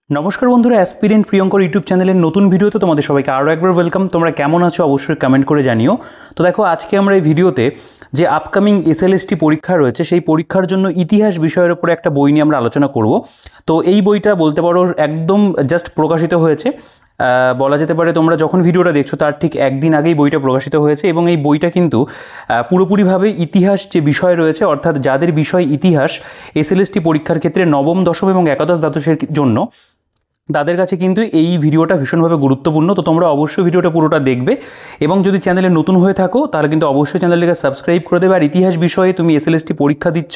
নমস্কার বন্ধুরা, aspirant Priyankar YouTube চ্যানেলের নতুন ভিডিওতে তোমাদের সবাইকে আরও একবার ওয়েলকাম। তোমরা কেমন আছো অবশ্যই কমেন্ট করে জানিও। তো দেখো, আজকে আমরা এই ভিডিওতে যে আপকামিং এসএলএসটি পরীক্ষা রয়েছে সেই পরীক্ষার জন্য ইতিহাস বিষয়ের উপরে একটা বই নিয়ে আমরা আলোচনা করব। তো এই বইটা বলতে পারো একদম জাস্ট প্রকাশিত হয়েছে, বলা যেতে পারে তোমরা যখন ভিডিওটা দেখছো তার ঠিক একদিন আগেই বইটা প্রকাশিত হয়েছে। এবং এই বইটা কিন্তু পুরোপুরিভাবে ইতিহাস যে বিষয় রয়েছে, অর্থাৎ যাদের বিষয় ইতিহাস এসএলএসটি পরীক্ষার ক্ষেত্রে নবম, দশম এবং একাদশ দ্বাদশের জন্য, তাদের কাছে কিন্তু এই ভিডিওটা ভীষণভাবে গুরুত্বপূর্ণ। তো তোমরা অবশ্যই ভিডিওটা পুরোটা দেখবে এবং যদি চ্যানেলে নতুন হয়ে থাকো তাহলে কিন্তু অবশ্যই চ্যানেলটিকে সাবস্ক্রাইব করে দেবে। আর ইতিহাস বিষয়ে তুমি এসএলএসটি পরীক্ষা দিচ্ছ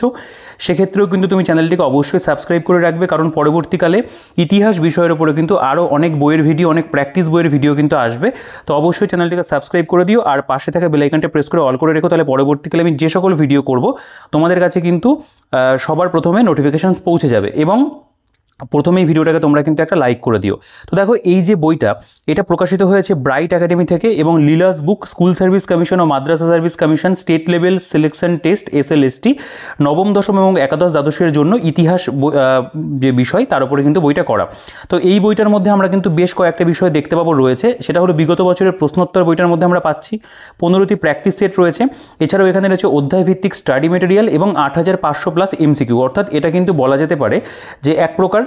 সেক্ষেত্রেও কিন্তু তুমি চ্যানেলটিকে অবশ্যই সাবস্ক্রাইব করে রাখবে, কারণ পরবর্তীকালে ইতিহাস বিষয়ের উপরে কিন্তু আরও অনেক বইয়ের ভিডিও, অনেক প্র্যাকটিস বইয়ের ভিডিও কিন্তু আসবে। তো অবশ্যই চ্যানেলটিকে সাবস্ক্রাইব করে দিও আর পাশে থাকা বেল আইকনটা প্রেস করে অল করে রেখো, তাহলে পরবর্তীকালে আমি যে সকল ভিডিও করব তোমাদের কাছে কিন্তু সবার প্রথমে নোটিফিকেশানস পৌঁছে যাবে। এবং প্রথমেই ভিডিওটাকে তোমরা কিন্তু একটা লাইক করে দিও। তো দেখো, এই যে বইটা এটা প্রকাশিত হয়েছে ব্রাইট একাডেমি থেকে এবং লিলাস বুক, স্কুল সার্ভিস কমিশন ও মাদ্রাসা service commission state level selection test SLST নবম, দশম এবং একাদশ দ্বাদশের জন্য ইতিহাস যে বিষয় তার উপরে কিন্তু বইটা করা। তো এই বইটার মধ্যে আমরা কিন্তু বেশ কয়েকটা বিষয় দেখতে পাবো রয়েছে। সেটা হলো বিগত বছরের প্রশ্নোত্তর বইটার মধ্যে আমরা পাচ্ছি 15টি প্র্যাকটিস সেট রয়েছে। এছাড়াও এখানে রয়েছে অধ্যায় ভিত্তিক স্টাডি মেটেরিয়াল এবং 8500+ এমসিকিউ। অর্থাৎ এটা কিন্তু বলা যেতে পারে যে এক প্রকার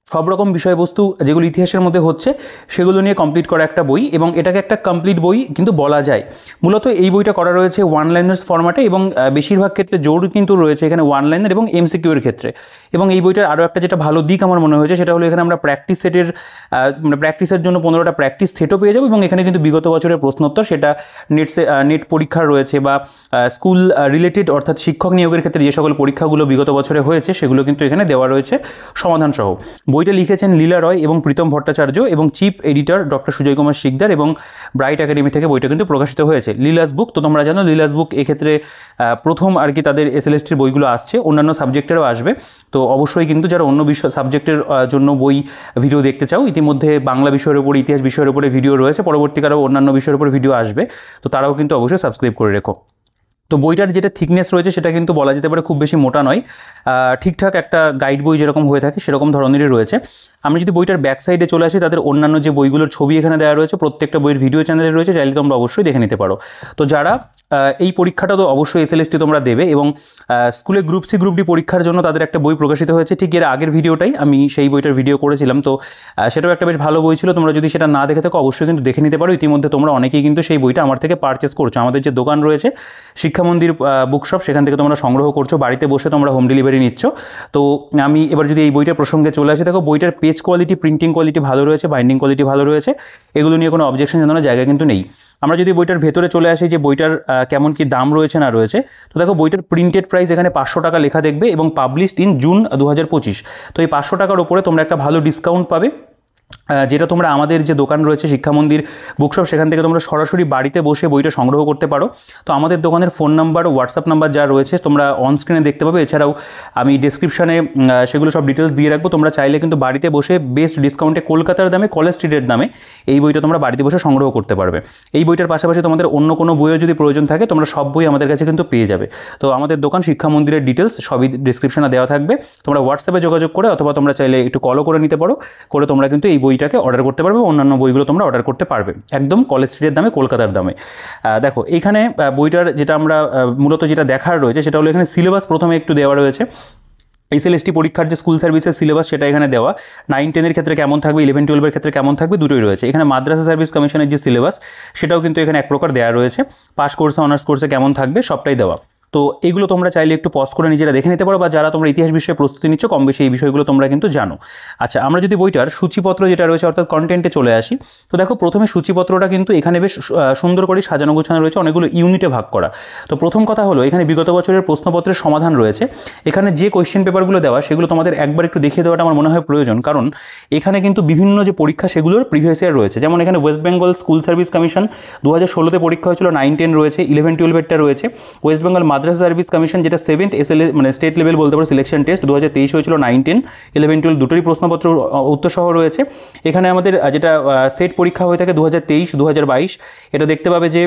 সব রকম বিষয়বস্তু যেগুলো ইতিহাসের মধ্যে হচ্ছে সেগুলো নিয়ে কমপ্লিট করা একটা বই, এবং এটাকে একটা কমপ্লিট বই কিন্তু বলা যায়। মূলত এই বইটা করা রয়েছে ওয়ান লাইনার্স ফরম্যাটে এবং বেশিরভাগ ক্ষেত্রে জোর কিন্তু রয়েছে এখানে ওয়ান লাইনার এবং এমসিকিউ এর ক্ষেত্রে। এবং এই বইটার আরও একটা যেটা ভালো দিক আমার মনে হয়েছে সেটা হলো এখানে আমরা প্র্যাকটিস সেটের মানে প্র্যাকটিসের জন্য 15টা প্র্যাকটিস সেটও পেয়ে যাবো। এবং এখানে কিন্তু বিগত বছরের প্রশ্নোত্তর, সেটা নেট পরীক্ষা রয়েছে বা স্কুল রিলেটেড অর্থাৎ শিক্ষক নিয়োগের ক্ষেত্রে যে সকল পরীক্ষাগুলো বিগত বছরে হয়েছে সেগুলো কিন্তু এখানে দেওয়া রয়েছে সমাধান সহ। বইটা লিখেছেন লীলা রয় এবং প্রীতম ভট্টাচার্য এবং chief editor doctor Sujay Kumar Sikdar, এবং ব্রাইট একাডেমি থেকে বইটা কিন্তু প্রকাশিত হয়েছে। লিলাস বুক, তো তোমরা জানো লিলাস বুক এক্ষেত্রে প্রথম আর কি তাদের এসএলএসটির বইগুলো আসছে, অন্যান্য সাবজেক্টেরও আসবে। তো অবশ্যই কিন্তু যারা অন্য বিষয় সাবজেক্টের জন্য বই ভিডিও দেখতে চাও, ইতিমধ্যে বাংলা বিষয়ের উপরে, ইতিহাস বিষয়ের উপরে ভিডিও রয়েছে, পরবর্তীকালেও অন্যান্য বিষয়ের উপরে ভিডিও আসবে, তো তারাও কিন্তু অবশ্যই সাবস্ক্রাইব করে রেখো। তো বইটার যেটা থিকনেস রয়েছে সেটা কিন্তু বলা যেতে পারে খুব বেশি মোটা নয়, ঠিকঠাক একটা গাইড বই যেরকম হয়ে থাকে সেরকম ধরনেরই রয়েছে। আমি যদি বইটার ব্যাক সাইডে চলে আসি, তাদের অন্যান্য যে বইগুলোর ছবি এখানে দেওয়া রয়েছে, প্রত্যেকটা বইয়ের ভিডিও চ্যানেলে রয়েছে, চাইলে তোমরা অবশ্যই দেখে নিতে পারো। তো যারা এই পরীক্ষাটা তো অবশ্যই এসএলএসটি তোমরা দেবে, এবং স্কুলে গ্রুপ সি গ্রুপ ডি পরীক্ষার জন্য তাদের একটা বই প্রকাশিত হয়েছে, ঠিক এর আগের ভিডিওটাই আমি সেই বইটার ভিডিও করেছিলাম। তো সেটাও একটা বেশ ভালো বই ছিল, তোমরা যদি সেটা না দেখে থাকো অবশ্যই কিন্তু দেখে নিতে পারো। ইতিমধ্যে তোমরা অনেকেই কিন্তু সেই বইটা আমার থেকে পারচেস করছো। আমাদের যে দোকান রয়েছে শিক্ষা মন্দির বুকশপ, সেখান থেকে তোমরা সংগ্রহ করছো, বাড়িতে বসে তোমরা হোম ডেলিভারি নিচ্ছ। তো আমি এবার যদি এই বইটার প্রসঙ্গে চলে আসি, দেখো বইটার পেজ কোয়ালিটি, প্রিন্টিং কোয়ালিটি ভালো রয়েছে, বাইন্ডিং কোয়ালিটি ভালো রয়েছে, এগুলো নিয়ে কোনো অবজেকশন জানানোর জায়গা কিন্তু নেই। আমরা যদি বইটার ভেতরে চলে আসি যে বইটার কেমন কি দাম রয়েছে না রয়েছে, তো দেখো বইটার প্রিন্টেড প্রাইস এখানে 500 টাকা লেখা দেখবে এবং পাবলিশড ইন জুন 2025। তো এই 500 টাকার ওপরে তোমরা একটা ভালো ডিসকাউন্ট পাবে, যেটা তোমরা আমাদের যে দোকান রয়েছে শিক্ষা মন্দির বুকশপ, সেখান থেকে তোমরা সরাসরি বাড়িতে বসে বইটা সংগ্রহ করতে পারো। তো আমাদের দোকানের ফোন নাম্বার, হোয়াটসঅ্যাপ নাম্বার যা রয়েছে তোমরা অন স্ক্রিনে দেখতে পাবে। এছাড়াও আমি ডিসক্রিপশানে সেগুলো সব ডিটেলস দিয়ে রাখবো, তোমরা চাইলে কিন্তু বাড়িতে বসে বেস্ট ডিসকাউন্টে কলকাতার দামে, কলেজ স্ট্রিটের দামে এই বইটা তোমরা বাড়িতে বসে সংগ্রহ করতে পারবে। এই বইটার পাশাপাশি তোমাদের অন্য কোনো বইয়ের যদি প্রয়োজন থাকে তোমরা সব বই আমাদের কাছে কিন্তু পেয়ে যাবে। তো আমাদের দোকান শিক্ষা মন্দিরের ডিটেলস সবই ডিসক্রিপশনে দেওয়া থাকবে, তোমরা হোয়াটসঅ্যাপে যোগাযোগ করে অথবা তোমরা চাইলে একটু কলও করে নিতে পারো, করে তোমরা কিন্তু এই বইটাকে অর্ডার করতে পারবে, অন্যান্য বইগুলো তোমরা অর্ডার করতে পারবে একদম কলেজ স্ট্রিটের দামে, কলকাতার দামে। দেখো এইখানে বইটার যেটা আমরা মূলত যেটা দেখার রয়েছে সেটা হলো এখানে সিলেবাস প্রথমে একটু দেওয়া রয়েছে। এসএলএসটি পরীক্ষার যে স্কুল সার্ভিসের সিলেবাস সেটা এখানে দেওয়া, 9-10 ক্ষেত্রে কেমন থাকবে, 11-12 ক্ষেত্রে কেমন থাকবে, দুটোই রয়েছে। এখানে মাদ্রাসা সার্ভিস কমিশনের যে সিলেবাস সেটাও কিন্তু এখানে এক প্রকার দেওয়া রয়েছে, পাস কোর্সে অনার্স কোর্সে কেমন থাকবে সবটাই দেওয়া। তো এগুলো তোমরা চাইলে একটু পজ করে নিজেরা দেখে নিতে পারো, বা যারা তোমরা ইতিহাস বিষয়ে প্রস্তুতি নিচ্ছ কম বেশি এই বিষয়গুলো তোমরা কিন্তু জানো। আচ্ছা, আমরা যদি বইটার সূচিপত্র যেটা রয়েছে অর্থাৎ কন্টেন্টে চলে আসি, তো দেখো প্রথমে সূচিপত্রটা কিন্তু এখানে বেশ সুন্দর করে সাজানো গোছানো রয়েছে, অনেকগুলো ইউনিটে ভাগ করা। তো প্রথম কথা হলো এখানে বিগত বছরের প্রশ্নপত্রের সমাধান রয়েছে। এখানে যে কোয়েশ্চেন পেপারগুলো দেওয়া সেগুলো তোমাদের একবার একটু দেখিয়ে দেওয়াটা আমার মনে হয় প্রয়োজন, কারণ এখানে কিন্তু বিভিন্ন যে পরীক্ষা সেগুলোর প্রিভিয়াস ইয়ার রয়েছে। যেমন এখানে West Bengal school service commission 2016-তে পরীক্ষা হয়েছিল, 9-10 রয়েছে, 11-12-এরটা রয়েছে। ওয়েস্ট বেঙ্গল মাদ্রাসা সার্ভিস কমিশন যেটা 7th এসএলএ মানে স্টেট লেভেল বলতে পারো সিলেকশন টেস্ট 2023 হয়েছিল, 9-10, 11-12 দুটোরই প্রশ্নপত্র উত্তর সহ রয়েছে। এখানে আমাদের যেটা সেট পরীক্ষা হয়ে থাকে 2023-2022, এটা দেখতে পাবে যে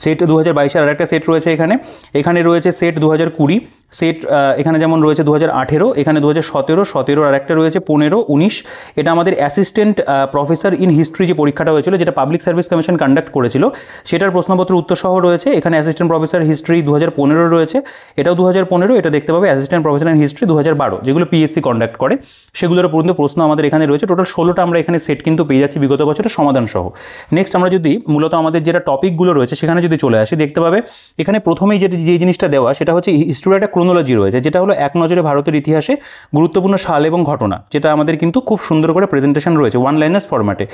সেট 2022-এর আর একটা সেট রয়েছে এখানে। এখানে রয়েছে সেট 2020, সেট এখানে যেমন রয়েছে 2018, এখানে 2017, 17 আর একটা রয়েছে 15, 19। এটা আমাদের অ্যাসিস্ট্যান্ট প্রফেসর ইন হিস্ট্রি যে পরীক্ষাটা হয়েছিল, যেটা পাবলিক সার্ভিস কমিশন কন্ডাক্ট করেছিল, সেটার প্রশ্নপত্র উত্তর সহ রয়েছে। এখানে অ্যাসিস্ট্যান্ট প্রফেসর হিস্ট্রি 2015 রয়েছে, এটাও 2015। এটা দেখতে পাবে অ্যাসিস্ট্যান্ট প্রফেসর ইন হিস্ট্রি 2012, যেগুলো পিএসসি কন্ডাক্ট করে, সেগুলোর পর্যন্ত প্রশ্ন আমাদের এখানে রয়েছে। টোটাল 16টা আমরা এখানে সেট কিন্তু পেয়ে যাচ্ছি বিগত বছরের সমাধান সহ। নেক্সট আমরা যদি মূলত আমাদের যেটা টপিকগুলো রয়েছে সেখানে যদি চলে আসি, দেখতে পাবে এখানে প্রথমেই যে জিনিসটা দেওয়া সেটা হচ্ছে হিস্ট্রির একটা ক্রোনোলজি রয়েছে, যেটা হলো এক নজরে ভারতের ইতিহাসে গুরুত্বপূর্ণ সাল এবং ঘটনা, যেটা আমাদের কিন্তু খুব সুন্দর করে প্রেজেন্টেশন রয়েছে ওয়ান লাইনার্স ফরম্যাটে।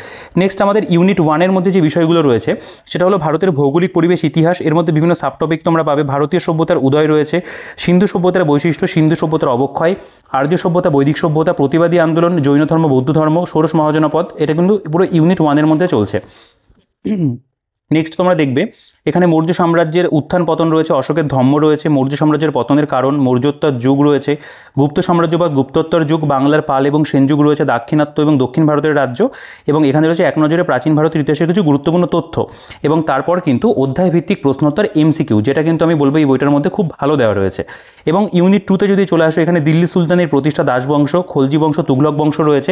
নেক্সট আমাদের ইউনিট 1-এর মধ্যে যে বিষয়গুলো রয়েছে সেটা হলো ভারতের ভৌগোলিক পরিবেশ ইতিহাস। এর মধ্যে বিভিন্ন সাবটপিক তোমরা পাবে। ভারতীয় সভ্যতার উদয় রয়েছে, সিন্ধু সভ্যতার বৈশিষ্ট্য, সিন্ধু সভ্যতার অবক্ষয়, আর্য সভ্যতা, বৈদিক সভ্যতা, প্রতিবাদী আন্দোলন, জৈন ধর্ম, বৌদ্ধ ধর্ম, ষোড়শ মহাজনপদ। এটা কিন্তু পুরো ইউনিট 1-এর মধ্যে চলছে। নেক্সট তোমরা দেখবে এখানে মৌর্য সাম্রাজ্যের উত্থান পতন রয়েছে, অশোকের ধম্ম রয়েছে, মৌর্য সাম্রাজ্যের পতনের কারণ, মৌর্যোত্তর যুগ রয়েছে, গুপ্ত সাম্রাজ্য বা গুপ্তোত্তর যুগ, বাংলার পাল এবং সেন যুগ রয়েছে, দাক্ষিণাত্য এবং দক্ষিণ ভারতের রাজ্য, এবং এখানে রয়েছে এক নজরে প্রাচীন ভারতের ইতিহাসের কিছু গুরুত্বপূর্ণ তথ্য। এবং তারপর কিন্তু অধ্যায় ভিত্তিক প্রশ্নোত্তর এমসিকিউ, যেটা কিন্তু আমি বলবো এই বইটার মধ্যে খুব ভালো দেওয়া রয়েছে। এবং ইউনিট 2-তে যদি চলে আসো, এখানে দিল্লি সুলতানের প্রতিষ্ঠা, দাস বংশ, খলজি বংশ, তুগলক বংশ রয়েছে।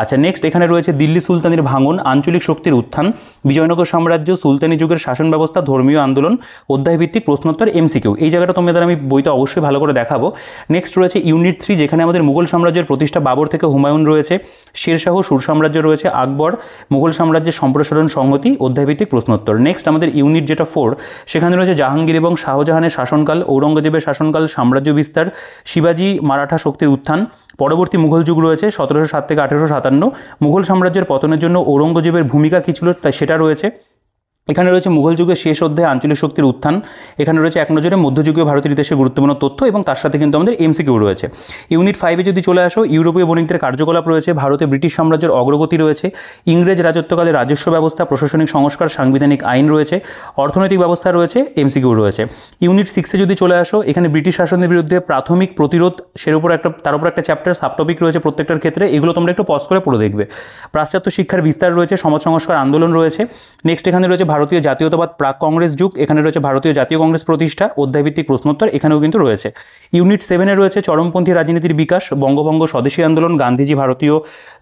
আচ্ছা, নেক্সট এখানে রয়েছে দিল্লি সুলতানের ভাঙন, আঞ্চলিক শক্তির উত্থান, বিজয়নগর সাম্রাজ্য, সুলতানি যুগের শাসন ব্যবস্থা, ধর্মীয় আন্দোলন, অধ্যায়ভিত্তিক প্রশ্নোত্তর এমসিকিউ। এই জায়গাটা তোমাদের আমি বইটা অবশ্যই ভালো করে দেখাবো। নেক্সট রয়েছে ইউনিট 3, যেখানে আমাদের মুঘল সাম্রাজ্যের প্রতিষ্ঠা, বাবর থেকে হুমায়ুন রয়েছে, শেরশাহ, সুর সাম্রাজ্য রয়েছে, আকবর, মুঘল সাম্রাজ্যের সম্প্রসারণ, সংহতি, অধ্যায়ভিত্তিক প্রশ্নোত্তর। নেক্সট আমাদের ইউনিট যেটা 4, সেখানে রয়েছে জাহাঙ্গীর এবং শাহজাহানের শাসনকাল, ঔরঙ্গজেবের শাসনকাল, সাম্রাজ্য বিস্তার, শিবাজি মারাঠা শক্তির উত্থান, পরবর্তী মুঘল যুগ রয়েছে 1707 থেকে 1857, মুঘল সাম্রাজ্যের পতনের জন্য ঔরঙ্গজেবের ভূমিকা কী ছিল তাই সেটা রয়েছে। এখানে রয়েছে মুঘল যুগের শেষ অধ্যায়ে আঞ্চলিক শক্তির উত্থান। এখানে রয়েছে এক নজরে মধ্যযুগীয় ভারতের ইতিহাসের গুরুত্বপূর্ণ তথ্য, এবং তার সাথে কিন্তু আমাদের এমসিকিউ রয়েছে। ইউনিট 5-এ যদি চলে আসো, ইউরোপীয় বণিকদের কার্যকলাপ রয়েছে, ভারতে ব্রিটিশ সাম্রাজ্যের অগ্রগতি রয়েছে, ইংরেজ রাজত্বকালে রাজস্ব ব্যবস্থা, প্রশাসনিক সংস্কার, সাংবিধানিক আইন রয়েছে, অর্থনৈতিক ব্যবস্থা রয়েছে, এমসিকিউ রয়েছে। ইউনিট 6-এ যদি চলে আসো, এখানে ব্রিটিশ শাসনের বিরুদ্ধে প্রাথমিক প্রতিরোধ, তার উপর একটা চ্যাপ্টার সাবটপিক রয়েছে প্রত্যেকটার ক্ষেত্রে, এগুলো তোমরা একটু পজ করে পড়ে দেখবে। পাশ্চাত্য শিক্ষার বিস্তার রয়েছে, সমাজ সংস্কার আন্দোলন রয়েছে। নেক্সট এখানে রয়েছে ভারতীয় জাতীয়তাবাদ, প্রাক কংগ্রেস যুগ, এখানে রয়েছে ভারতীয় জাতীয় কংগ্রেস প্রতিষ্ঠা, অধ্যায়ভিত্তিক প্রশ্নোত্তর এখানেও কিন্তু রয়েছে। ইউনিট 7-এ রয়েছে চরমপন্থী রাজনীতির বিকাশ, বঙ্গভঙ্গ, স্বদেশী আন্দোলন, গান্ধীজি, ভারতীয়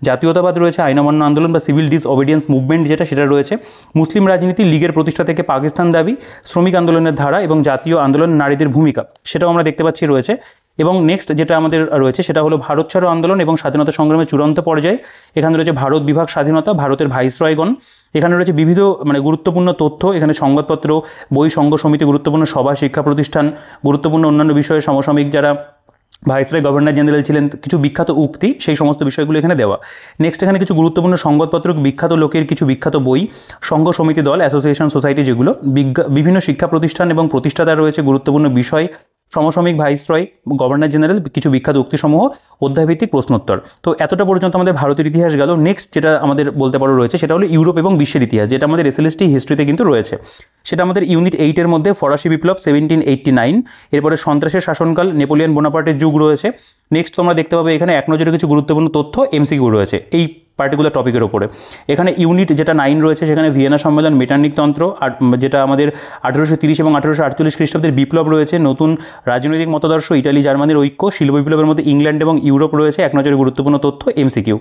জাতীয়তাবাদ রয়েছে, আইন অমান্য আন্দোলন বা সিভিল ডিসঅবিডিয়েন্স মুভমেন্ট সেটা রয়েছে, মুসলিম রাজনীতি, লীগের প্রতিষ্ঠা থেকে পাকিস্তান দাবি, শ্রমিক আন্দোলনের ধারা এবং জাতীয় আন্দোলন, নারীদের ভূমিকা, সেটাও আমরা দেখতে পাচ্ছি রয়েছে। এবং নেক্সট যেটা আমাদের রয়েছে সেটা হলো ভারত ছাড়ো আন্দোলন এবং স্বাধীনতা সংগ্রামের চূড়ান্ত পর্যায়ে। এখানে রয়েছে ভারত বিভাগ স্বাধীনতা, ভারতের ভাইসরয়গণ, এখানে রয়েছে বিবিধ গুরুত্বপূর্ণ তথ্য, এখানে সংবাদপত্র, বই, সংঘ সমিতি, গুরুত্বপূর্ণ সভা, শিক্ষা প্রতিষ্ঠান, গুরুত্বপূর্ণ অন্যান্য বিষয়ে সমসাময়িক যারা ভাইসরয় গভর্নর জেনারেল ছিলেন, কিছু বিখ্যাত উক্তি, সেই সমস্ত বিষয়গুলো এখানে দেওয়া। নেক্সট এখানে কিছু গুরুত্বপূর্ণ সংবাদপত্র, বিখ্যাত লোকের কিছু বিখ্যাত বই, সংঘ সমিতি, দল, অ্যাসোসিয়েশন, সোসাইটি, যেগুলো বিভিন্ন শিক্ষা প্রতিষ্ঠান এবং প্রতিষ্ঠাতা রয়েছে, গুরুত্বপূর্ণ বিষয়, সমসাময়িক ভাইসরয় গভর্নর জেনারেল, কিছু বিখ্যাত উক্তিসমূহ, অধ্যায়ভিত্তিক প্রশ্নোত্তর। তো এতটা পর্যন্ত আমাদের ভারতের ইতিহাস গেল। নেক্সট যেটা আমাদের বলতে পারো রয়েছে সেটা হলো ইউরোপ এবং বিশ্বের ইতিহাস, যেটা আমাদের এসএলএসটি হিস্ট্রিতে কিন্তু রয়েছে। সেটা আমাদের ইউনিট 8-এর মধ্যে ফরাসি বিপ্লব 1789, এরপরে সন্ত্রাসের শাসনকাল, নেপোলিয়ন বোনাপার্টের যুগ রয়েছে। নেক্সট তোমরা দেখতে পাবে এখানে এক নজরে কিছু গুরুত্বপূর্ণ তথ্য এমসিকিউ রয়েছে এই পার্টিকুলার টপিকের ওপরে। এখানে ইউনিট যেটা 9 রয়েছে, সেখানে ভিয়েনা সম্মেলন, মেটার্নিক তন্ত্র, আর যেটা আমাদের 1830 এবং 1848 খ্রিস্টাব্দের বিপ্লব রয়েছে, নতুন রাজনৈতিক মতাদর্শ, ইটালি জার্মানির ঐক্য, শিল্প বিপ্লবের মধ্যে ইংল্যান্ড এবং ইউরোপ রয়েছে, এক নজরে গুরুত্বপূর্ণ তথ্য এমসিকিউ।